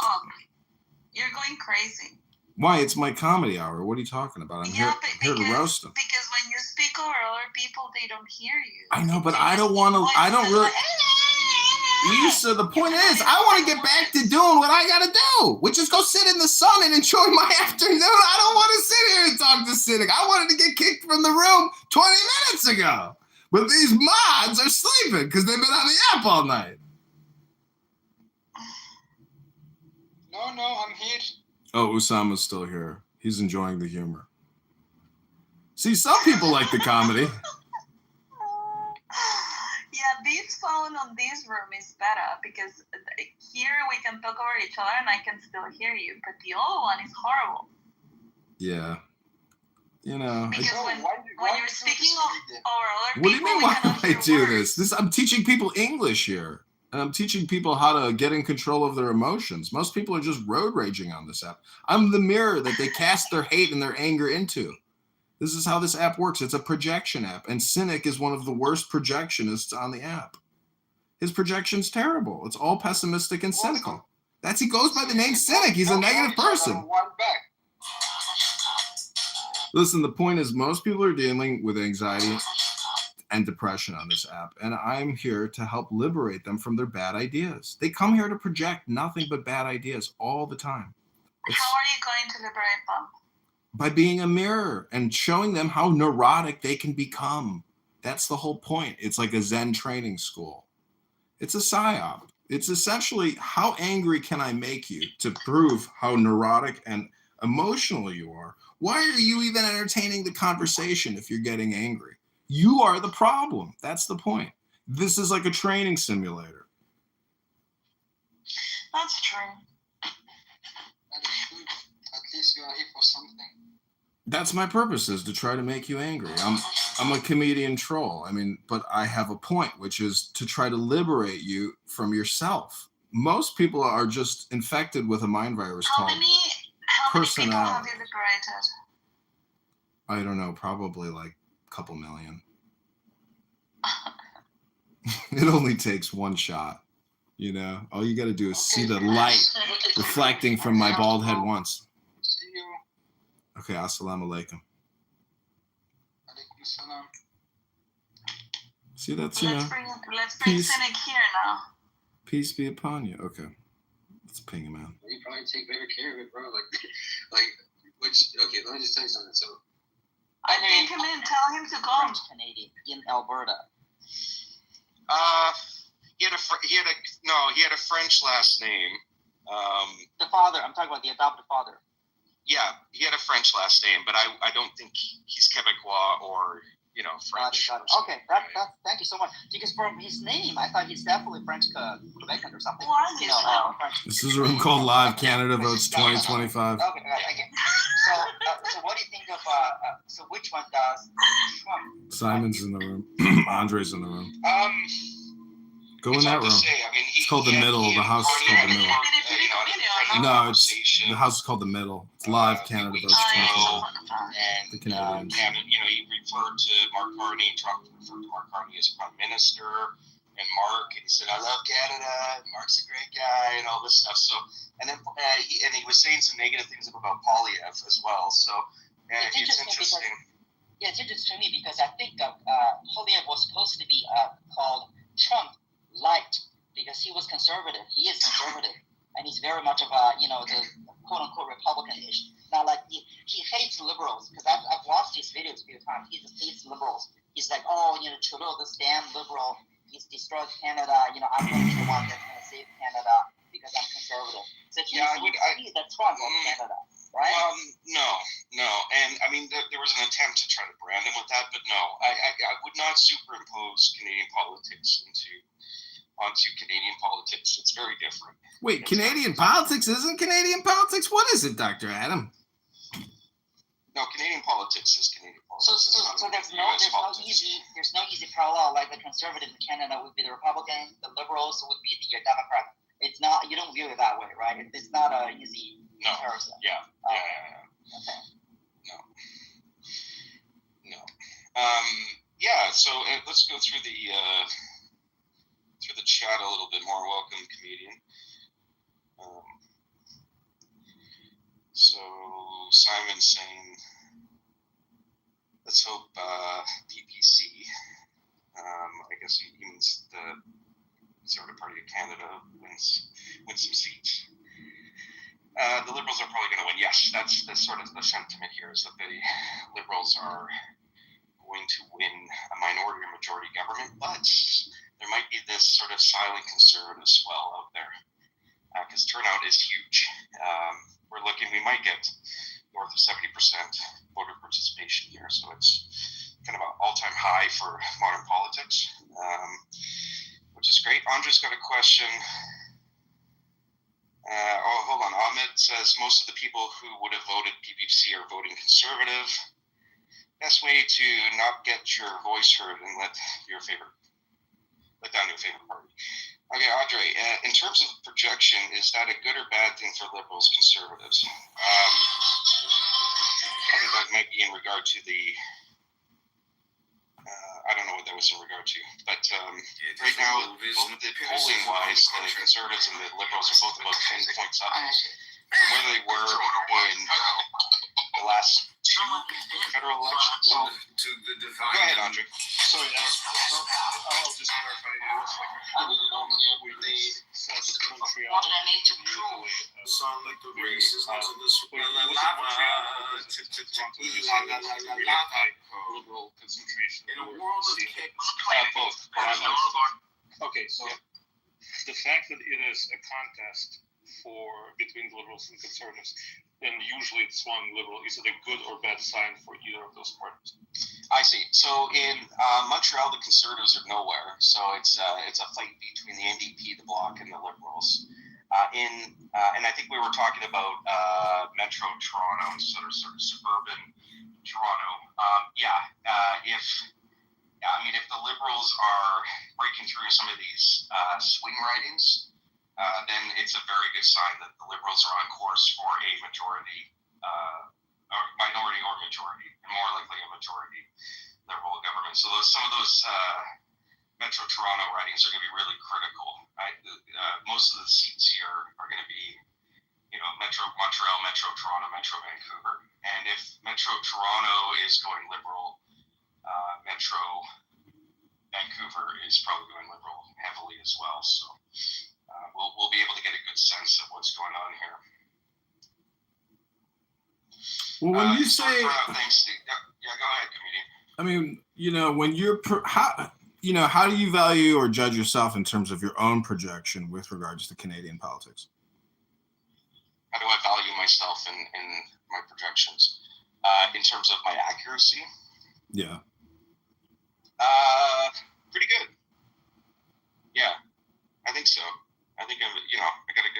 J: You're going crazy.
M: Why? It's my comedy hour. What are you talking about? I'm here to roast them.
J: Because when you speak over other people, they don't hear you.
M: I know, but I don't want to... I don't really... Lisa, the point is, I want to get back to doing what I got to do, which is go sit in the sun and enjoy my afternoon. I don't want to sit here and talk to Cynic. I wanted to get kicked from the room 20 minutes ago. But these mods are sleeping because they've been on the app all night.
K: No, I'm here.
M: Oh, Usama's still here. He's enjoying the humor. See, some people like the comedy.
J: Yeah, this phone on this room is better because here we can talk over each other and I can still hear you, but the other one is horrible.
M: Yeah. You know.
J: Because when you're speaking over other people,
M: what do you mean, why do I do this? I'm teaching people English here. And I'm teaching people how to get in control of their emotions. Most people are just road raging on this app. I'm the mirror that they cast their hate and their anger into. This is how this app works. It's a projection app. And Cynic is one of the worst projectionists on the app. His projection's terrible. It's all pessimistic and cynical. He goes by the name Cynic. He's a negative person. Listen, the point is most people are dealing with anxiety and depression on this app, and I'm here to help liberate them from their bad ideas. They come here to project nothing but bad ideas all the time.
J: How are you going to liberate them?
M: By being a mirror and showing them how neurotic they can become. That's the whole point. It's like a Zen training school. It's a psyop. It's essentially, how angry can I make you to prove how neurotic and emotional you are? Why are you even entertaining the conversation if you're getting angry? You are the problem. That's the point. This is like a training simulator.
J: That's true.
K: At least you are here for something.
M: That's my purpose, is to try to make you angry. I'm a comedian troll. I mean, but I have a point, which is to try to liberate you from yourself. Most people are just infected with a mind virus called personality.
J: How many people have you liberated?
M: I don't know, probably like couple million. It only takes one shot. You know, all you got to do is see the light reflecting from my bald head once. Okay, assalamu alaikum. See, that's, you know,
J: Let's bring
M: peace.
J: Cynic here now.
M: Peace be upon you. Okay, let's ping him out.
I: You probably take better care of it, bro. Okay, let me just tell you something. So,
J: I think him in. Tell him to go.
P: Canadian in Alberta.
B: He had a French last name.
P: The father. I'm talking about the adopted father.
B: Yeah, he had a French last name, but I don't think he's Quebecois or, you know, French.
P: Got it. Okay, thank you so much. Because from his name, I thought he's definitely French Quebecan or something.
J: Why
P: French.
M: This is a room called Live Canada Votes 2025.
P: Okay, thank you. So what do you think of? So which one does Trump?
M: Simon's in the room. Andre's in the room. Go in
B: It's
M: that
B: hard
M: room.
B: to say. I mean,
M: It's called the middle. The house is called the middle. No, it's the house is called the middle. It's Live Canada Votes 2025.
B: And
M: The Canadians.
B: Canada, you know, he referred to Mark Carney. Trump referred to Mark Carney as Prime Minister, and he said, "I love Canada. Mark's a great guy," and all this stuff. So, and then he was saying some negative things about Polyev as well. So, it's interesting.
P: Yeah, it's interesting to me because I think Polyev was supposed to be called Trump Light because he was conservative. He is conservative. And he's very much of a, you know, the quote-unquote Republican-ish. Now, like, he hates liberals, because I've watched his videos a few times. He just hates liberals. He's like, oh, you know, Trudeau, this damn liberal, he's destroyed Canada. You know, I'm going to be the one that's going to save Canada because I'm conservative. So he's the Trump of Canada, right?
B: No. And, I mean, there was an attempt to try to brand him with that, but no. I would not superimpose Canadian politics onto Canadian politics. It's very different.
M: Wait, Canadian politics isn't Canadian politics? What is it, Dr. Adam?
B: No, Canadian politics is Canadian politics.
P: So there's no easy parallel. Like the conservative in Canada would be the Republican, the liberals would be the Democrat. It's not. You don't view it that way, right? It's not an easy comparison.
B: Yeah.
P: Okay.
B: No. Yeah. So let's go through the chat a little bit more. Welcome, comedian. So Simon saying, let's hope PPC. I guess he means the Conservative Party of Canada wins some seats. The Liberals are probably going to win. Yes, that's sort of the sentiment here, is that the Liberals are going to win a minority or majority government, but there might be this sort of silent conservative swell out there because turnout is huge. We might get north of 70% voter participation here, so it's kind of an all-time high for modern politics, which is great. Andre's got a question. Hold on. Ahmed says most of the people who would have voted PPC are voting conservative. Best way to not get your voice heard and let down your favorite party. Okay, Andre, in terms of projection, is that a good or bad thing for liberals, conservatives? I think that might be in regard to the, I don't know what that was in regard to, but right now, both the polling-wise, the conservatives and the liberals are both about 10 points up from where they were in the last two federal elections. So, go ahead, Andre.
K: Sorry, I'll just clarify. It was like a moment we south of Montreal.
M: Sound like the racism of this
K: liberal concentration.
M: In a world of
K: both. Okay, so the fact that it is a contest between liberals and conservatives, and usually it's one liberal, is it a good or bad sign for either of those parties?
B: I see. So in Montreal, the Conservatives are nowhere. So it's a fight between the NDP, the Bloc, and the Liberals. And I think we were talking about Metro Toronto, sort of suburban Toronto. If the Liberals are breaking through some of these swing ridings, then it's a very good sign that the Liberals are on course for a majority, or minority or majority, and more likely a majority Liberal government. So some of those Metro Toronto ridings are going to be really critical. Most of the seats here are going to be, Metro Montreal, Metro Toronto, Metro Vancouver. And if Metro Toronto is going Liberal, Metro Vancouver is probably going Liberal heavily as well. So we'll be able to get a good sense of what's going on here.
M: Well, when you say,
B: thanks, Steve. Yeah, go ahead, comedian.
M: I mean, when you're how do you value or judge yourself in terms of your own projection with regards to Canadian politics?
B: How do I value myself in my projections? In terms of my accuracy?
M: Yeah.
B: Pretty good. Yeah, I think so. I think I got a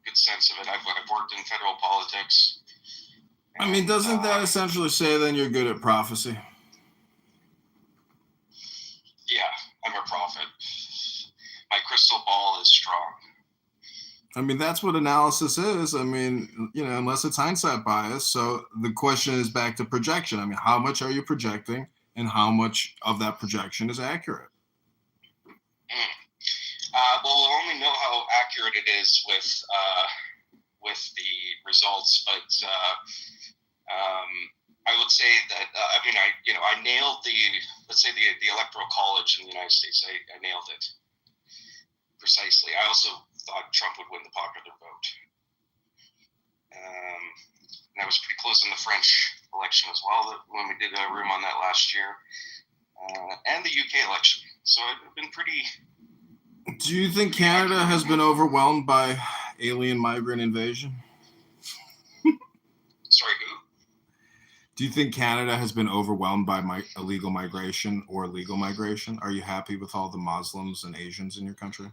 B: good sense of it. I've worked in federal politics.
M: I mean, doesn't that essentially say then you're good at prophecy?
B: Yeah, I'm a prophet. My crystal ball is strong.
M: I mean, that's what analysis is. I mean, unless it's hindsight bias. So the question is back to projection. I mean, how much are you projecting and how much of that projection is accurate?
B: Well, we'll only know how accurate it is with the results, but I would say that I nailed the Electoral College in the United States. I nailed it precisely. I also thought Trump would win the popular vote, and I was pretty close in the French election as well. When we did a room on that last year, and the UK election. So I've been pretty.
M: Do you think Canada has been overwhelmed by alien migrant invasion?
B: Sorry, who?
M: Do you think Canada has been overwhelmed by illegal migration or legal migration? Are you happy with all the Muslims and Asians in your country?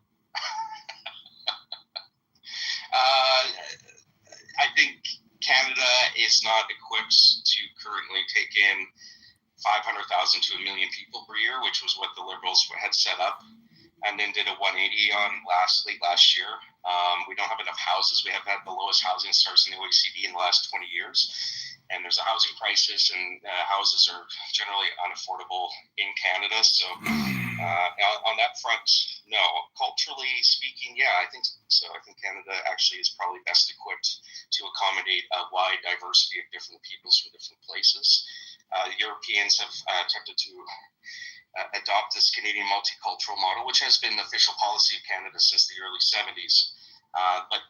B: I think Canada is not equipped to currently take in 500,000 to 1 million people per year, which was what the Liberals had set up, and then did a 180 on late last year. We don't have enough houses. We have had the lowest housing starts in the OECD in the last 20 years. And there's a housing crisis, and houses are generally unaffordable in Canada. So on that front, no. Culturally speaking, yeah, I think so. I think Canada actually is probably best equipped to accommodate a wide diversity of different peoples from different places. Europeans have attempted to adopt this Canadian multicultural model, which has been the official policy of Canada since the early 70s. But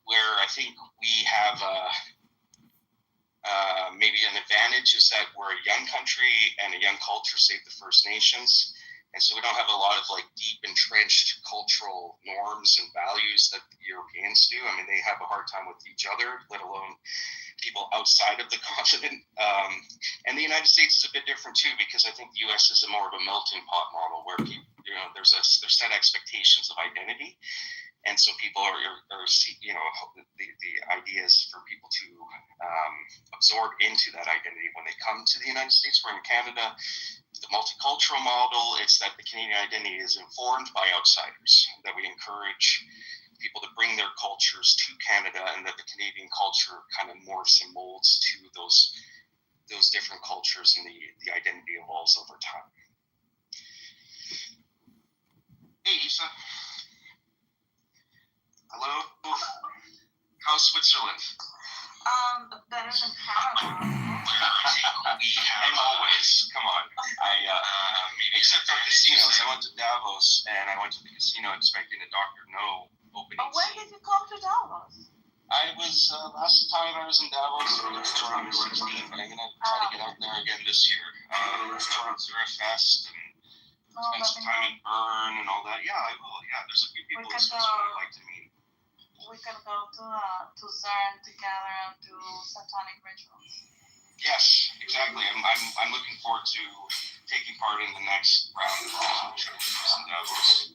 B: where I think we have maybe an advantage is that we're a young country and a young culture, save the First Nations. And so we don't have a lot of deep entrenched cultural norms and values that the Europeans do. I mean, they have a hard time with each other, let alone people outside of the continent. And the United States is a bit different too, because I think the U.S. is more of a melting pot model where people, there's set expectations of identity. And so people are the idea is for people to absorb into that identity when they come to the United States. Where in Canada, the multicultural model, it's that the Canadian identity is informed by outsiders, that we encourage people to bring their cultures to Canada, and that the Canadian culture kind of morphs and molds to those different cultures, and the identity evolves over time. Hey, Isa. Hello. How's Switzerland?
J: Better than Canada.
B: I'm always. Come on. Except for casinos. I went to Davos, and I went to the casino expecting a Dr. No opening.
J: But when did you come to Davos?
B: I was, last time I was in Davos, it was 2016, but I'm going to try to get out there again this year. Zurich Fest, and spend some time in Bern and all that. Yeah, I will. Yeah, there's a few people in Switzerland I'd like to meet.
J: We can go to CERN together and do satanic rituals.
B: Yes, exactly. I'm looking forward to taking part in the next round of in Davos.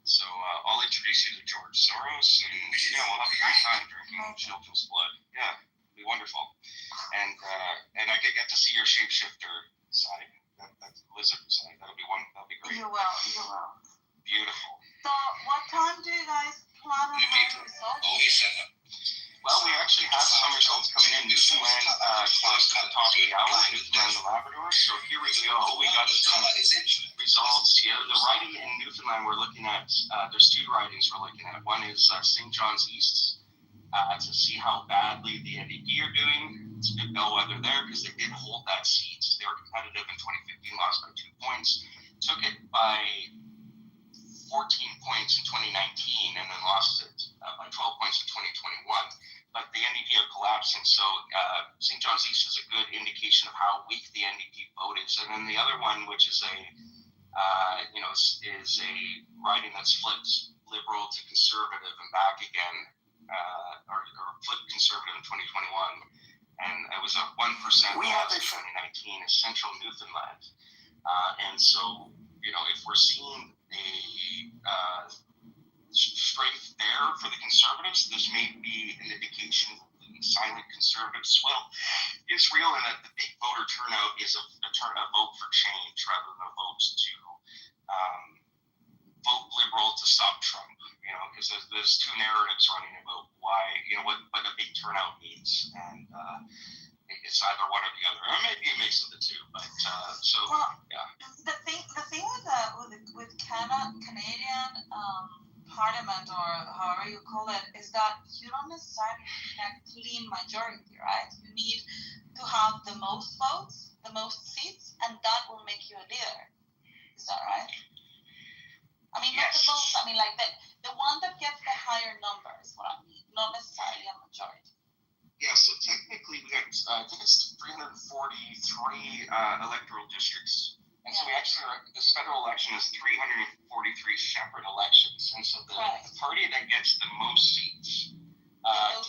B: So I'll introduce you to George Soros, and we'll have a great time drinking children's blood. Yeah, it'll be wonderful. And I could get to see your shapeshifter side, that lizard side. That'll be great.
J: You will.
B: Beautiful.
J: So what time do you guys plan on having results?
B: Well, we actually have some results coming in. Newfoundland close to the top of the hour, Newfoundland and Labrador. So here we go. We got some results here. The riding in Newfoundland we're looking at, there's two ridings we're looking at. One is St. John's East to see how badly the NDP are doing. It's a good bellwether there because they did hold that seat. They were competitive in 2015, lost by 2 points. Took it by 14 points in 2019 and then lost it by 12 points in 2021. But the NDP are collapsing, so St. John's East is a good indication of how weak the NDP vote is. And then the other one, which is a riding that's flipped Liberal to Conservative and back again, or flipped Conservative in 2021, and it was a 1% loss in 2019 is Central Newfoundland. And so, if we're seeing a strength there for the Conservatives, this may be an indication the silent Conservatives is real, and that the big voter turnout is a vote for change rather than a vote to vote Liberal to stop Trump. Because there's two narratives running about why what a big turnout means, and it's either one or the other, or maybe a mix of the two. But yeah.
J: The thing with Canadian Parliament, or however you call it, is that you don't necessarily need a clean majority, right? You need to have the most votes, the most seats, and that will make you a leader. Is that right? I mean, not the most. I mean, like the one that gets the higher number is what I mean, not necessarily a majority.
B: Yeah, so technically we got, I think it's 343 electoral districts. And so we actually this federal election is 343 separate elections. And so the party that gets the most seats
J: but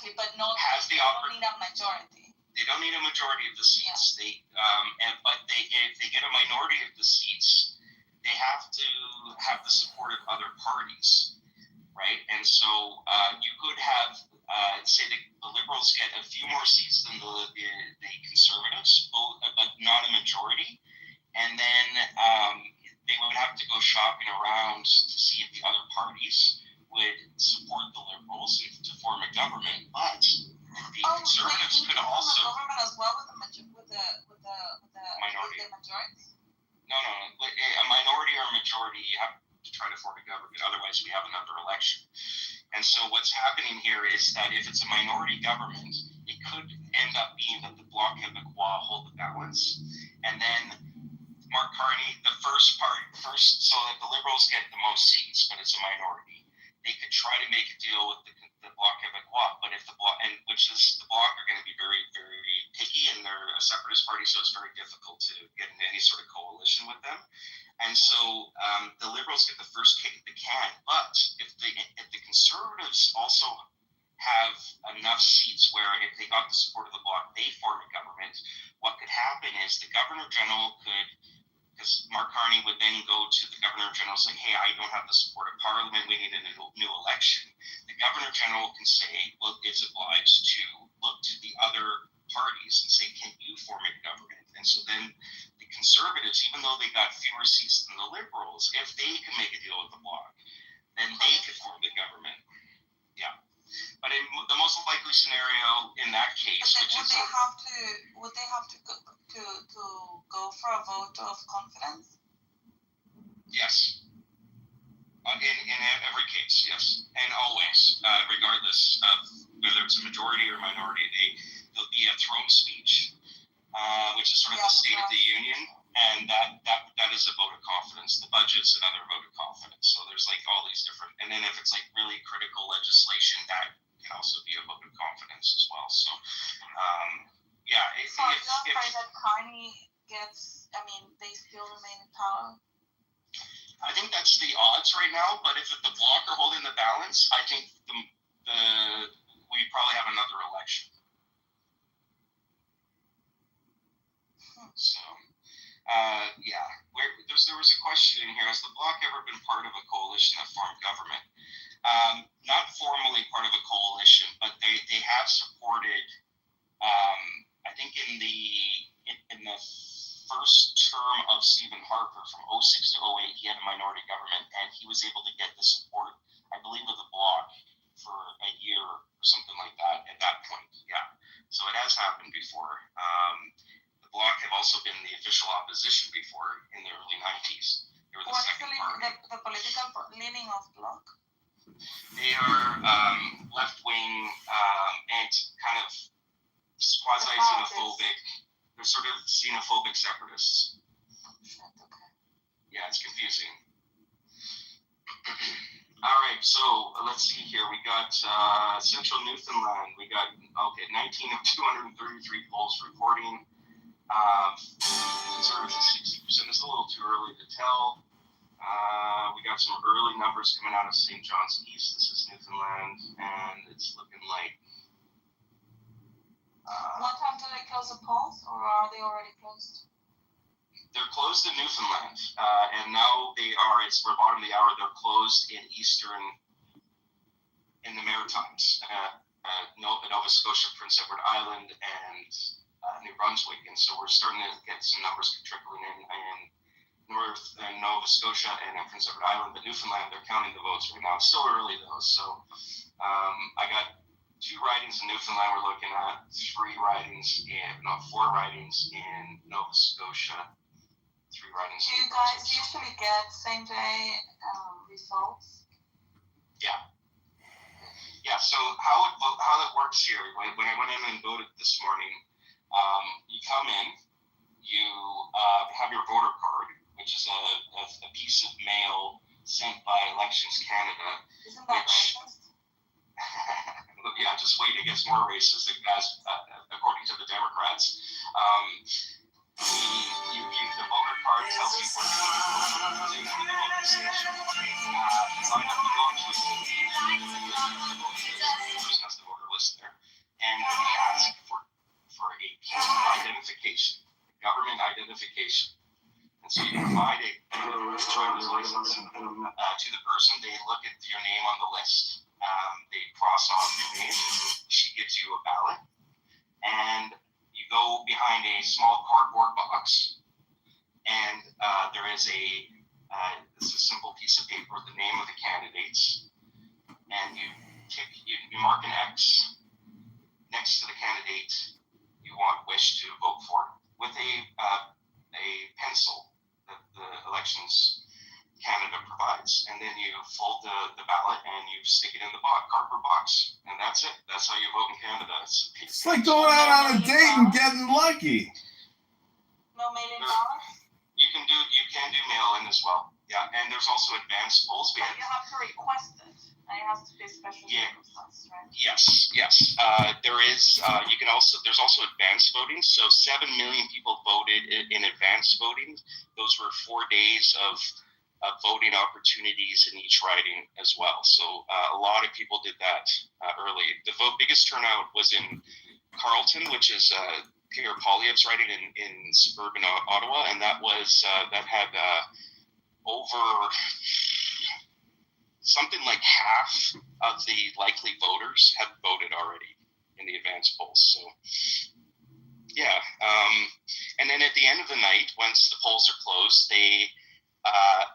J: they don't need a majority.
B: They don't need a majority of the seats. If they get a minority of the seats, they have to have the support of other parties, right? And so you could have, say the Liberals get a few more seats than the Conservatives, but not a majority. And then they would have to go shopping around to see if the other parties would support the Liberals to form a government. But the Conservatives could also
J: form a government as well with the minority.
B: No. A minority or a majority, you have to try to form a government. Otherwise, we have another election. And so what's happening here is that if it's a minority government, it could end up being that the Bloc Québécois hold the balance. And then Mark Carney, so if the Liberals get the most seats, but it's a minority, they could try to make a deal with the Bloc Québécois. But if the Bloc are going to be very, very picky, and they're a separatist party, so it's very difficult to get into any sort of coalition with them. And so the Liberals get the first kick at the can. But if the Conservatives also have enough seats where if they got the support of the Bloc, they form a government, what could happen is the Governor General could, because Mark Carney would then go to the Governor General saying, hey, I don't have the support of Parliament, we need a new election. The Governor General can say, well, is obliged to look to the other parties and say, can you form a government? And so then the Conservatives, even though they got fewer seats than the Liberals, if they can make a deal with the Bloc, then they could form the government. Yeah. But in the most likely scenario in that case,
J: would they have to go for a vote of confidence?
B: Yes. In every case, yes, and always, regardless of whether it's a majority or minority, there'll be a throne speech, which is sort of the State of the Union, and that is a vote of confidence. The budget's another vote of confidence. So there's like all these different, and then if it's like really critical legislation, that can also be a vote of confidence as well. So, yeah.
J: So are you afraid that Carney gets? I mean, they still remain in power.
B: I think that's the odds right now. But if the Bloc are holding the balance, I think we probably have another election. So, yeah. There was a question in here: has the Bloc ever been part of a coalition that formed government? Not formally part of a coalition, but they have supported. I think in the first term of Stephen Harper from 2006 to 2008, he had a minority government, and he was able to get the support, I believe, of the Bloc for a year or something like
E: They're sort of xenophobic separatists. Yeah, it's confusing. All right, so let's see here. We got Central Newfoundland. We got 19 of 233 polls reporting. Conservatives 60% is a little too early to tell. We got some early numbers coming out of St. John's East. This is Newfoundland, and it's looking like.
J: What time do they close the polls, or are they already closed?
E: They're closed in Newfoundland, and now they are. We're bottom of the hour. They're closed in the Maritimes, Nova Scotia, Prince Edward Island, and New Brunswick. And so we're starting to get some numbers trickling in North and Nova Scotia and Prince Edward Island. But Newfoundland, they're counting the votes right now. It's still early though, so I got 2 ridings in Newfoundland. We're looking at 4 ridings in Nova Scotia. 3 ridings.
J: Do you guys usually get same day results?
E: Yeah. Yeah. So how it works here? When I went in and voted this morning, you come in, you have your voter card, which is a piece of mail sent by Elections Canada.
J: Isn't that racist?
E: Yeah, just wait. It gets more racist, according to the Democrats. The voter card tells you where to vote. So you go to the voting station. You line up to go to the person has the voter list there, and we ask for a piece of identification, government identification. And so you provide a driver's license to the person. They look at your name on the list. They cross off your name. She gives you a ballot, and you go behind a small cardboard box, and there is it's a simple piece of paper with the name of the candidates, and you mark an X next to the candidate you wish to vote for with a pencil that the Elections Canada provides, and then you fold the ballot and you stick it in the cardboard box, and that's it. That's how you vote in Canada.
M: It's like going out on a date and getting lucky.
J: No mailing ballots?
E: You can do mail in as well. Yeah, and there's also advanced polls.
J: You have to request it. It has to be special circumstances, right?
E: Yes. There is. There's also advanced voting. So 7 million people voted in advanced voting. Those were 4 days of voting opportunities in each riding as well. So a lot of people did that early. The biggest turnout was in Carleton, which is Pierre Poilievre's riding in suburban Ottawa, and that had over something like half of the likely voters had voted already in the advanced polls. So yeah, and then at the end of the night, once the polls are closed, they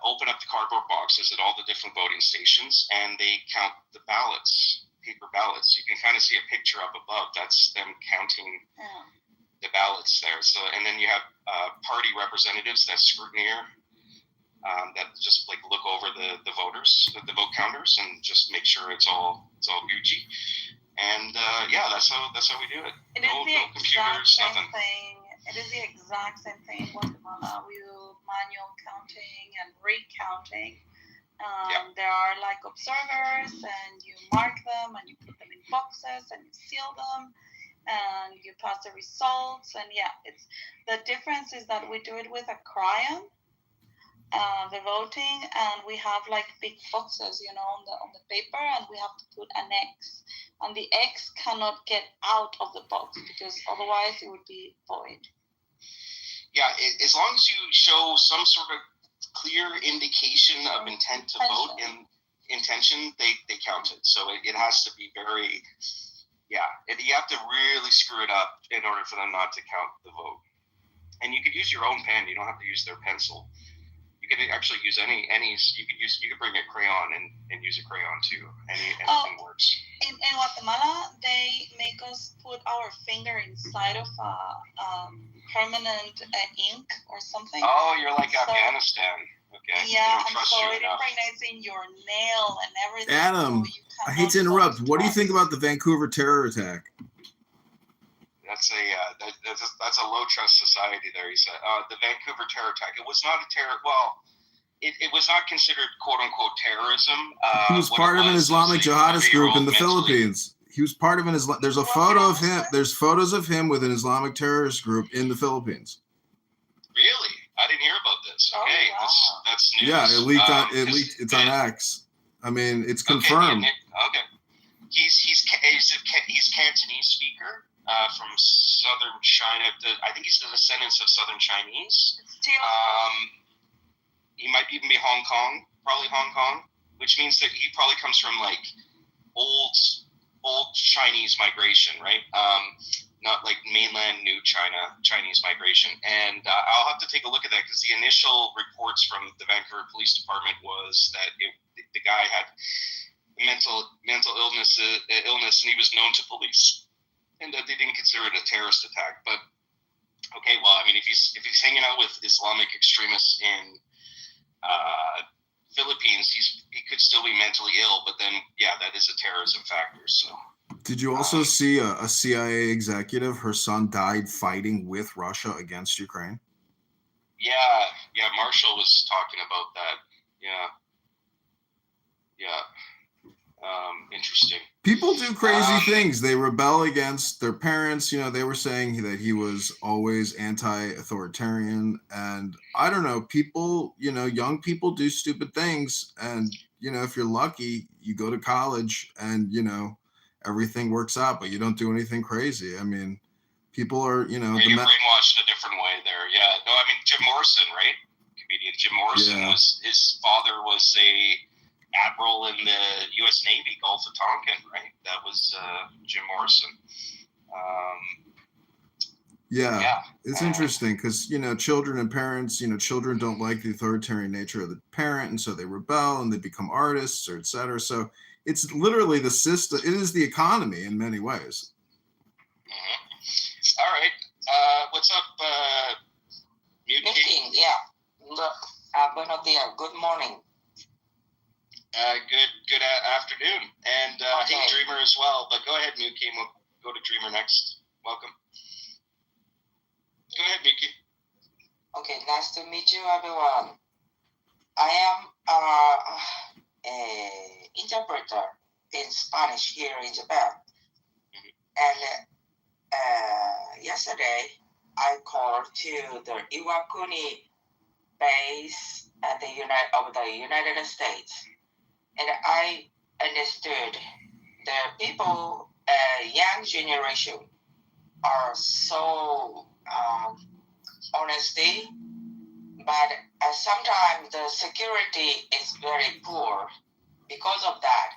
E: open up the cardboard boxes at all the different voting stations, and they count the ballots, paper ballots. You can kind of see a picture up above. That's them counting the ballots there. So, and then you have party representatives, that scrutineer, that just like look over the voters, the vote counters, and just make sure it's all Gucci. And that's how we do it. No computers, nothing.
J: It is the exact same thing in Guatemala. We do manual counting and recounting. There are like observers, and you mark them, and you put them in boxes, and you seal them, and you pass the results. And it's the difference is that we do it with a crayon, the voting, and we have like big boxes, on the paper, and we have to put an X, and the X cannot get out of the box because otherwise it would be void.
E: Yeah, as long as you show some sort of clear indication of intent to vote and intention, they count it. So it has to be very, you have to really screw it up in order for them not to count the vote. And you could use your own pen. You don't have to use their pencil. You can actually use any. You could bring a crayon and use a crayon too. Anything works.
J: In Guatemala, they make us put our finger inside of a permanent ink or something.
E: Oh, you're like Afghanistan. Okay.
J: Yeah, and so it impregnates in your nail and everything.
M: Adam, I hate to interrupt. What do you think about the Vancouver terror attack?
B: That's a low trust society there. He said the Vancouver terror attack. It was not a terror. Well, it was not considered quote unquote terrorism.
M: He was part of an Islamic jihadist group in the Philippines. He was part of an Islam. There's a photo of him. There's photos of him with an Islamic terrorist group in the Philippines.
B: Really? I didn't hear about this. Okay, wow. That's news.
M: Yeah, it leaked on. It leaked. It's on X. I mean, it's confirmed.
B: Okay. He's Cantonese speaker from southern China. I think he's the descendants of southern Chinese. He might even be probably Hong Kong, which means that he probably comes from like old Chinese migration, right? Not like mainland new Chinese migration. And I'll have to take a look at that because the initial reports from the Vancouver Police Department was that the guy had mental illness, and he was known to police, and that they didn't consider it a terrorist attack. But okay, well, I mean, if he's hanging out with Islamic extremists in Philippines, he could still be mentally ill. But then, yeah, that is a terrorism factor. So.
M: Did you also see a CIA executive? Her son died fighting with Russia against Ukraine.
B: Yeah, Marshall was talking about that. Yeah. Interesting.
M: People do crazy things. They rebel against their parents. You know, they were saying that he was always anti-authoritarian, and I don't know. People, you know, young people do stupid things, and you know, if you're lucky, you go to college, and you know, everything works out, but you don't do anything crazy. I mean, people are, you know,
B: you're brainwashed a different way there. Yeah. No, I mean, Jim Morrison, right? Comedian Jim Morrison his father was a admiral in the U.S. Navy, Gulf of Tonkin, right? That was Jim Morrison.
M: It's interesting because, you know, children and parents, you know, children don't like the authoritarian nature of the parent, and so they rebel and they become artists or et cetera. So it's literally the system. It is the economy in many ways.
B: All right. What's up, Mute King?
Q: Yeah. Buenos dias. Good morning.
B: Good afternoon. And hey, Dreamer as well. But go ahead, Mute King. We'll go to Dreamer next. Welcome. Go ahead, Mute King.
Q: Okay, nice to meet you, everyone. I am an interpreter in Spanish here in Japan. And yesterday, I called to the Iwakuni base at the United States. And I understood the people, young generation, are so honesty, but sometimes the security is very poor because of that.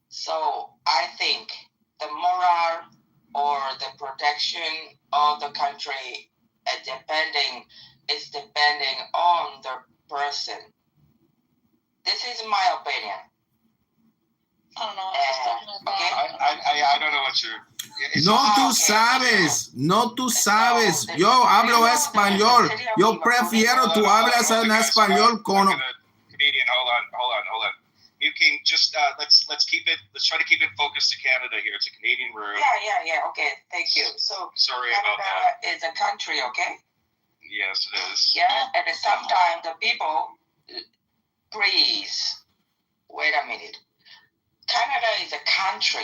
Q: So I think the moral or the protection of the country is depending on the person. This is my opinion.
J: I don't know what you're talking about.
B: I don't know what you're...
M: No tú sabes. Yo hablo español. Yo prefiero tú hablas en español con...
B: Canadian, hold on. You can just, let's try to keep it focused to Canada here. It's a Canadian room.
Q: Yeah. Okay, thank you. So
B: sorry
Q: Canada
B: about that.
Q: Is a country, okay?
B: Yes, it is.
Q: Yeah, and sometimes the people, please, wait a minute. Canada is a country,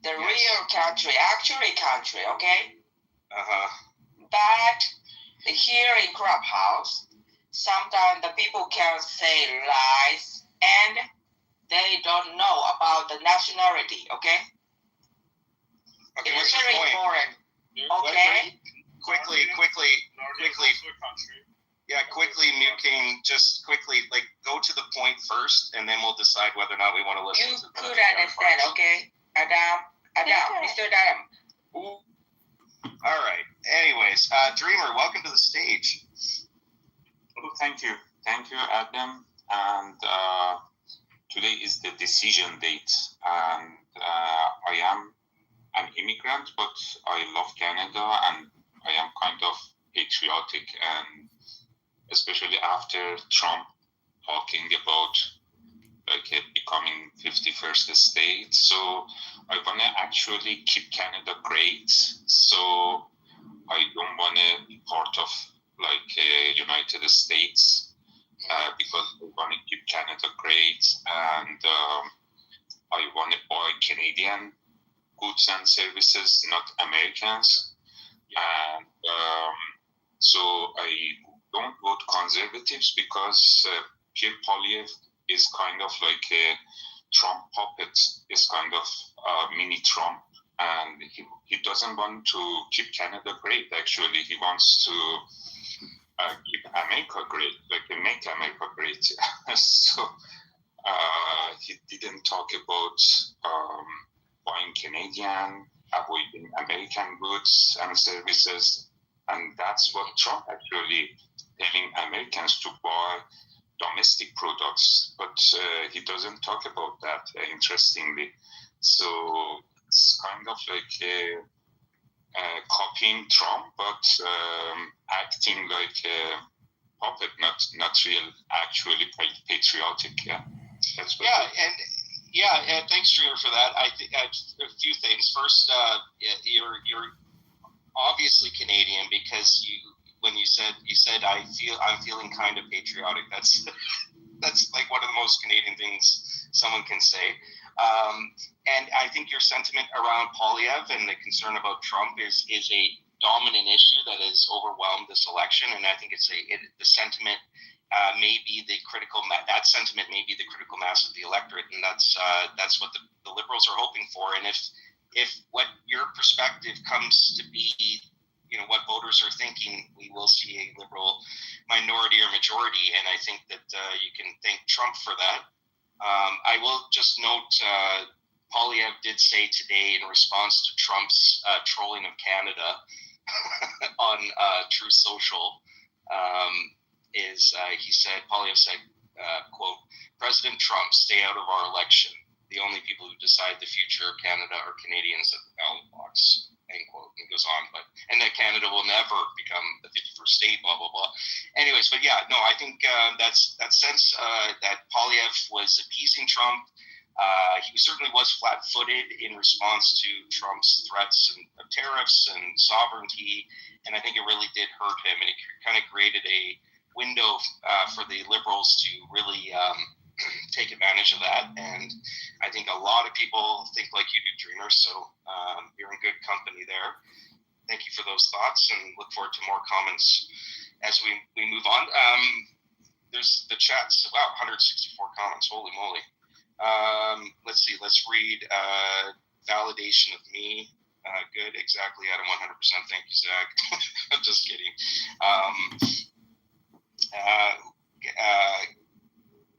Q: the real country, actually country, okay? But here in Clubhouse, sometimes the people can say lies and they don't know about the nationality, okay?
B: Okay,
Q: it's
B: what's your
Q: very
B: point?
Q: important, okay?
B: Quickly. Yeah, quickly, Mute King, just quickly, like, go to the point first, and then we'll decide whether or not we want to listen to
Q: You could understand, okay? Mr. Adam.
B: All right. Anyways, Dreamer, welcome to the stage.
R: Oh, thank you, Adam. And today is the decision date, and I am an immigrant, but I love Canada, and I am kind of patriotic, and especially after Trump talking about becoming 51st state. So I want to actually keep Canada great. So I don't want to be part of like United States because I want to keep Canada great, and I want to buy Canadian goods and services, not Americans. And so I don't vote conservatives because Pierre Poilievre is kind of like a Trump puppet, is kind of mini Trump, and he doesn't want to keep Canada great. Actually, he wants to keep America great, like make America great. So he didn't talk about buying Canadian, avoiding American goods and services, and that's what Trump actually telling Americans to buy domestic products, but he doesn't talk about that, interestingly. So it's kind of like copying Trump, but acting like a puppet, not real, actually patriotic. Yeah, that's what.
L: And thanks, Dreamer, for that. I think a few things. First, you're obviously Canadian because when you said I'm feeling kind of patriotic. That's like one of the most Canadian things someone can say. And I think your sentiment around Poilievre and the concern about Trump is a dominant issue that has overwhelmed this election. And I think the sentiment may be the critical that sentiment may be the critical mass of the electorate, and that's what the Liberals are hoping for. And if what your perspective comes to be, what voters are thinking, we will see a Liberal minority or majority, and I think that you can thank Trump for that. I will just note Poilievre did say today in response to Trump's trolling of Canada on Truth Social, Poilievre said, quote, "President Trump, stay out of our election. The only people who decide the future of Canada are Canadians at the ballot box," end quote. And it goes on, and that Canada will never become the 51st state, blah, blah, blah. Anyways, but yeah, no, I think that sense that Poilievre was appeasing Trump. He certainly was flat-footed in response to Trump's threats of tariffs and sovereignty, and I think it really did hurt him, and it kind of created a window for the Liberals to really take advantage of that. And I think a lot of people think like you do, Dreamer, so you're in good company there. Thank you for those thoughts, and look forward to more comments as we move on. There's the chats. Wow, 164 comments. Holy moly. Let's see. Let's read validation of me. Good. Exactly, Adam. 100%. Thank you, Zach. I'm just kidding.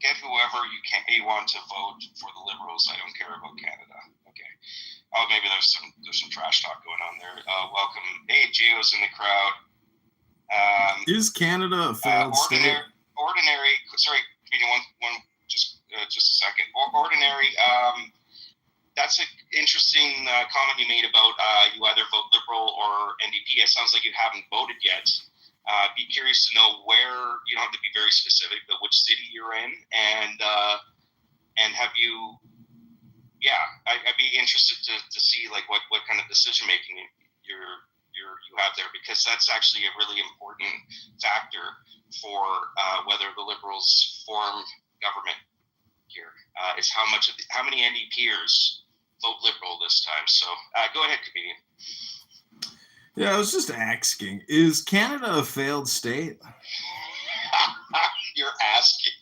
L: Get whoever you want to vote for the Liberals. I don't care about Canada. Okay. Oh, maybe there's some trash talk going on there. Welcome. Hey, Gio's in the crowd.
M: Is Canada a failed state?
L: Ordinary. Sorry, just a second. Ordinary. That's an interesting comment you made about you either vote Liberal or NDP. It sounds like you haven't voted yet. Be curious to know where. You don't have to be very specific, but which city you're in, and have you? Yeah, I'd be interested to see like what kind of decision making you have there, because that's actually a really important factor for whether the Liberals form government here. Is how many NDPers vote Liberal this time. So go ahead, comedian.
M: Yeah, I was just asking, is Canada a failed state?
L: You're asking.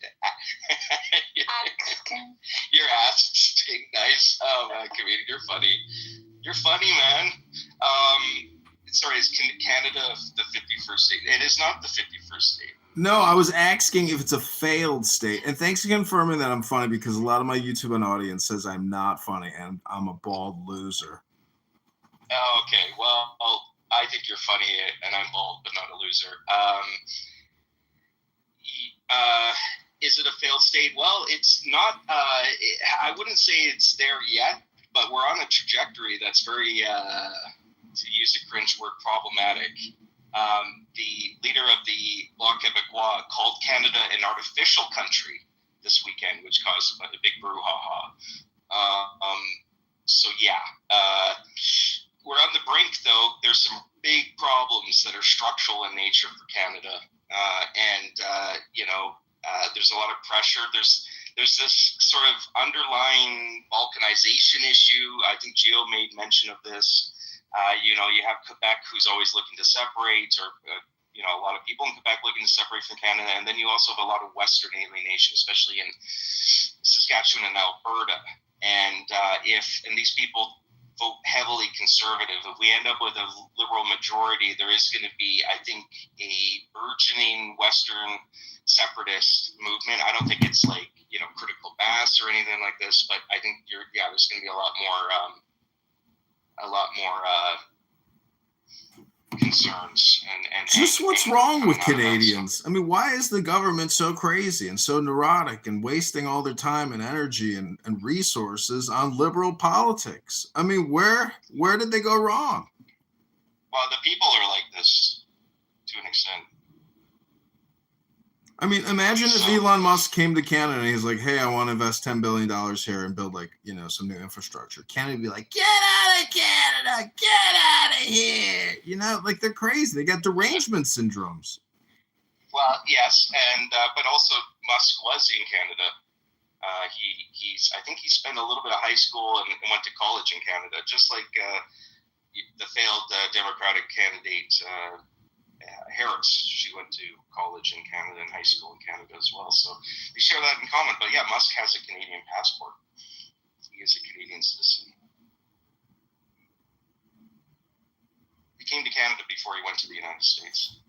L: You're asking. Nice. Oh, man, comedian, you're funny. You're funny, man. Sorry, is Canada the 51st state? It is not the 51st state.
M: No, I was asking if it's a failed state. And thanks for confirming that I'm funny, because a lot of my YouTube audience says I'm not funny and I'm a bald loser.
L: Oh, okay. Well, I think you're funny and I'm bald, but not a loser. Is it a failed state? Well, it's not. I wouldn't say it's there yet, but we're on a trajectory that's very, to use a cringe word, problematic. The leader of the Bloc Québécois called Canada an artificial country this weekend, which caused a big brouhaha. So yeah, we're on the brink, though. There's some big problems that are structural in nature for Canada, there's a lot of pressure. There's this sort of underlying balkanization issue. I think Gio made mention of this. You have Quebec, who's always looking to separate, or a lot of people in Quebec looking to separate from Canada, and then you also have a lot of Western alienation, especially in Saskatchewan and Alberta. And and these people vote heavily conservative, if we end up with a liberal majority, there is going to be, I think, a burgeoning Western separatist movement. I don't think it's like critical mass or anything like this, but I think there's going to be a lot more concerns and
M: just what's wrong with Canadians? I mean, why is the government so crazy and so neurotic and wasting all their time and energy and resources on liberal politics? I mean, where did they go wrong?
L: Well, the people are like this to an extent.
M: I mean, imagine if Elon Musk came to Canada and he's like, hey, I want to invest $10 billion here and build some new infrastructure. Canada would be like, get out of Canada, get out of here. They're crazy. They got derangement syndromes.
L: Well, yes. And, but also Musk was in Canada. I think he spent a little bit of high school and went to college in Canada, just like the failed Democratic candidate, Harris. She went to college in Canada and high school in Canada as well. So they share that in common. But yeah, Musk has a Canadian passport. He is a Canadian citizen. He came to Canada before he went to the United States.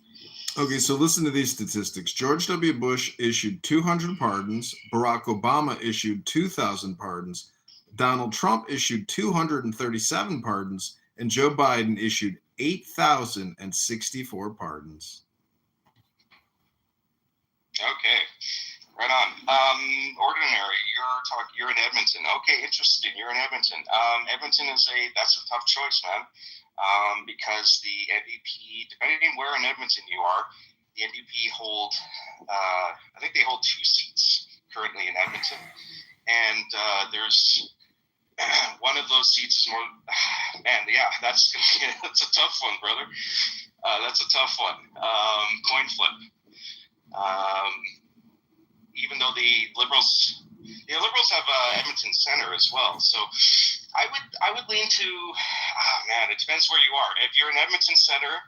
M: Okay, so listen to these statistics. George W. Bush issued 200 pardons. Barack Obama issued 2,000 pardons. Donald Trump issued 237 pardons. And Joe Biden issued 8,064 pardons.
L: Okay, right on. Ordinary, you're in Edmonton. Okay, interesting. You're in Edmonton. Edmonton that's a tough choice, man. Because the NDP, depending where in Edmonton you are, the NDP hold, I think they hold 2 seats currently in Edmonton. And there's one of those seats is more, that's a tough one, brother. That's a tough one. Coin flip. Even though the Liberals have Edmonton Center as well. So I would lean to, it depends where you are. If you're in Edmonton Center,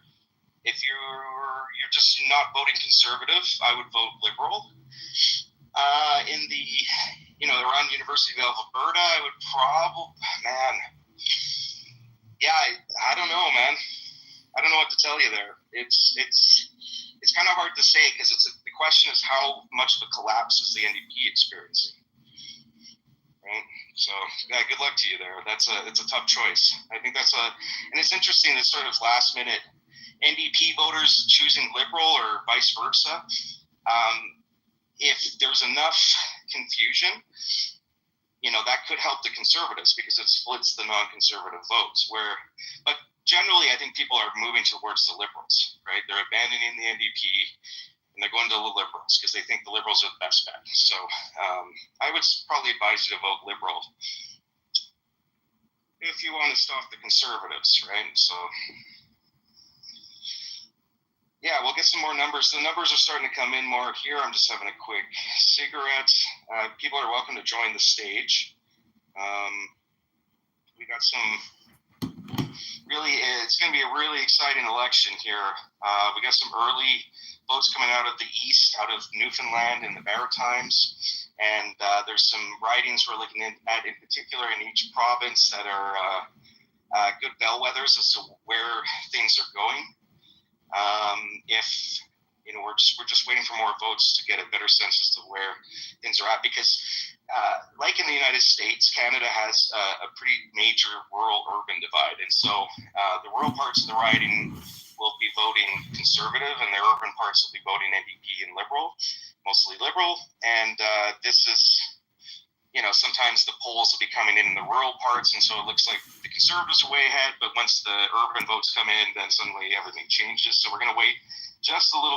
L: if you're just not voting conservative, I would vote Liberal. In the, around University of Alberta, I would probably, I don't know, man. I don't know what to tell you there. It's kind of hard to say because the question is how much of a collapse is the NDP experiencing, right? So good luck to you there. It's a tough choice. I think and it's interesting this sort of last minute NDP voters choosing Liberal or vice versa. If there's enough confusion, that could help the Conservatives because it splits the non-conservative votes. But generally, I think people are moving towards the Liberals, right? They're abandoning the NDP and they're going to the Liberals because they think the Liberals are the best bet. So I would probably advise you to vote Liberal if you want to stop the Conservatives, right? So yeah, we'll get some more numbers. The numbers are starting to come in more here. I'm just having a quick cigarette. People are welcome to join the stage. We got some it's going to be a really exciting election here. We got some early votes coming out of the east, out of Newfoundland and the Maritimes. And there's some ridings we're looking at in particular in each province that are good bellwethers as to where things are going. We're just waiting for more votes to get a better sense as to where things are at because like in the United States, Canada has a pretty major rural-urban divide. And so the rural parts of the riding will be voting Conservative and the urban parts will be voting NDP and Liberal, mostly Liberal. And this is, sometimes the polls will be coming in the rural parts. And so it looks like the Conservatives are way ahead. But once the urban votes come in, then suddenly everything changes. So we're going to wait just a little bit.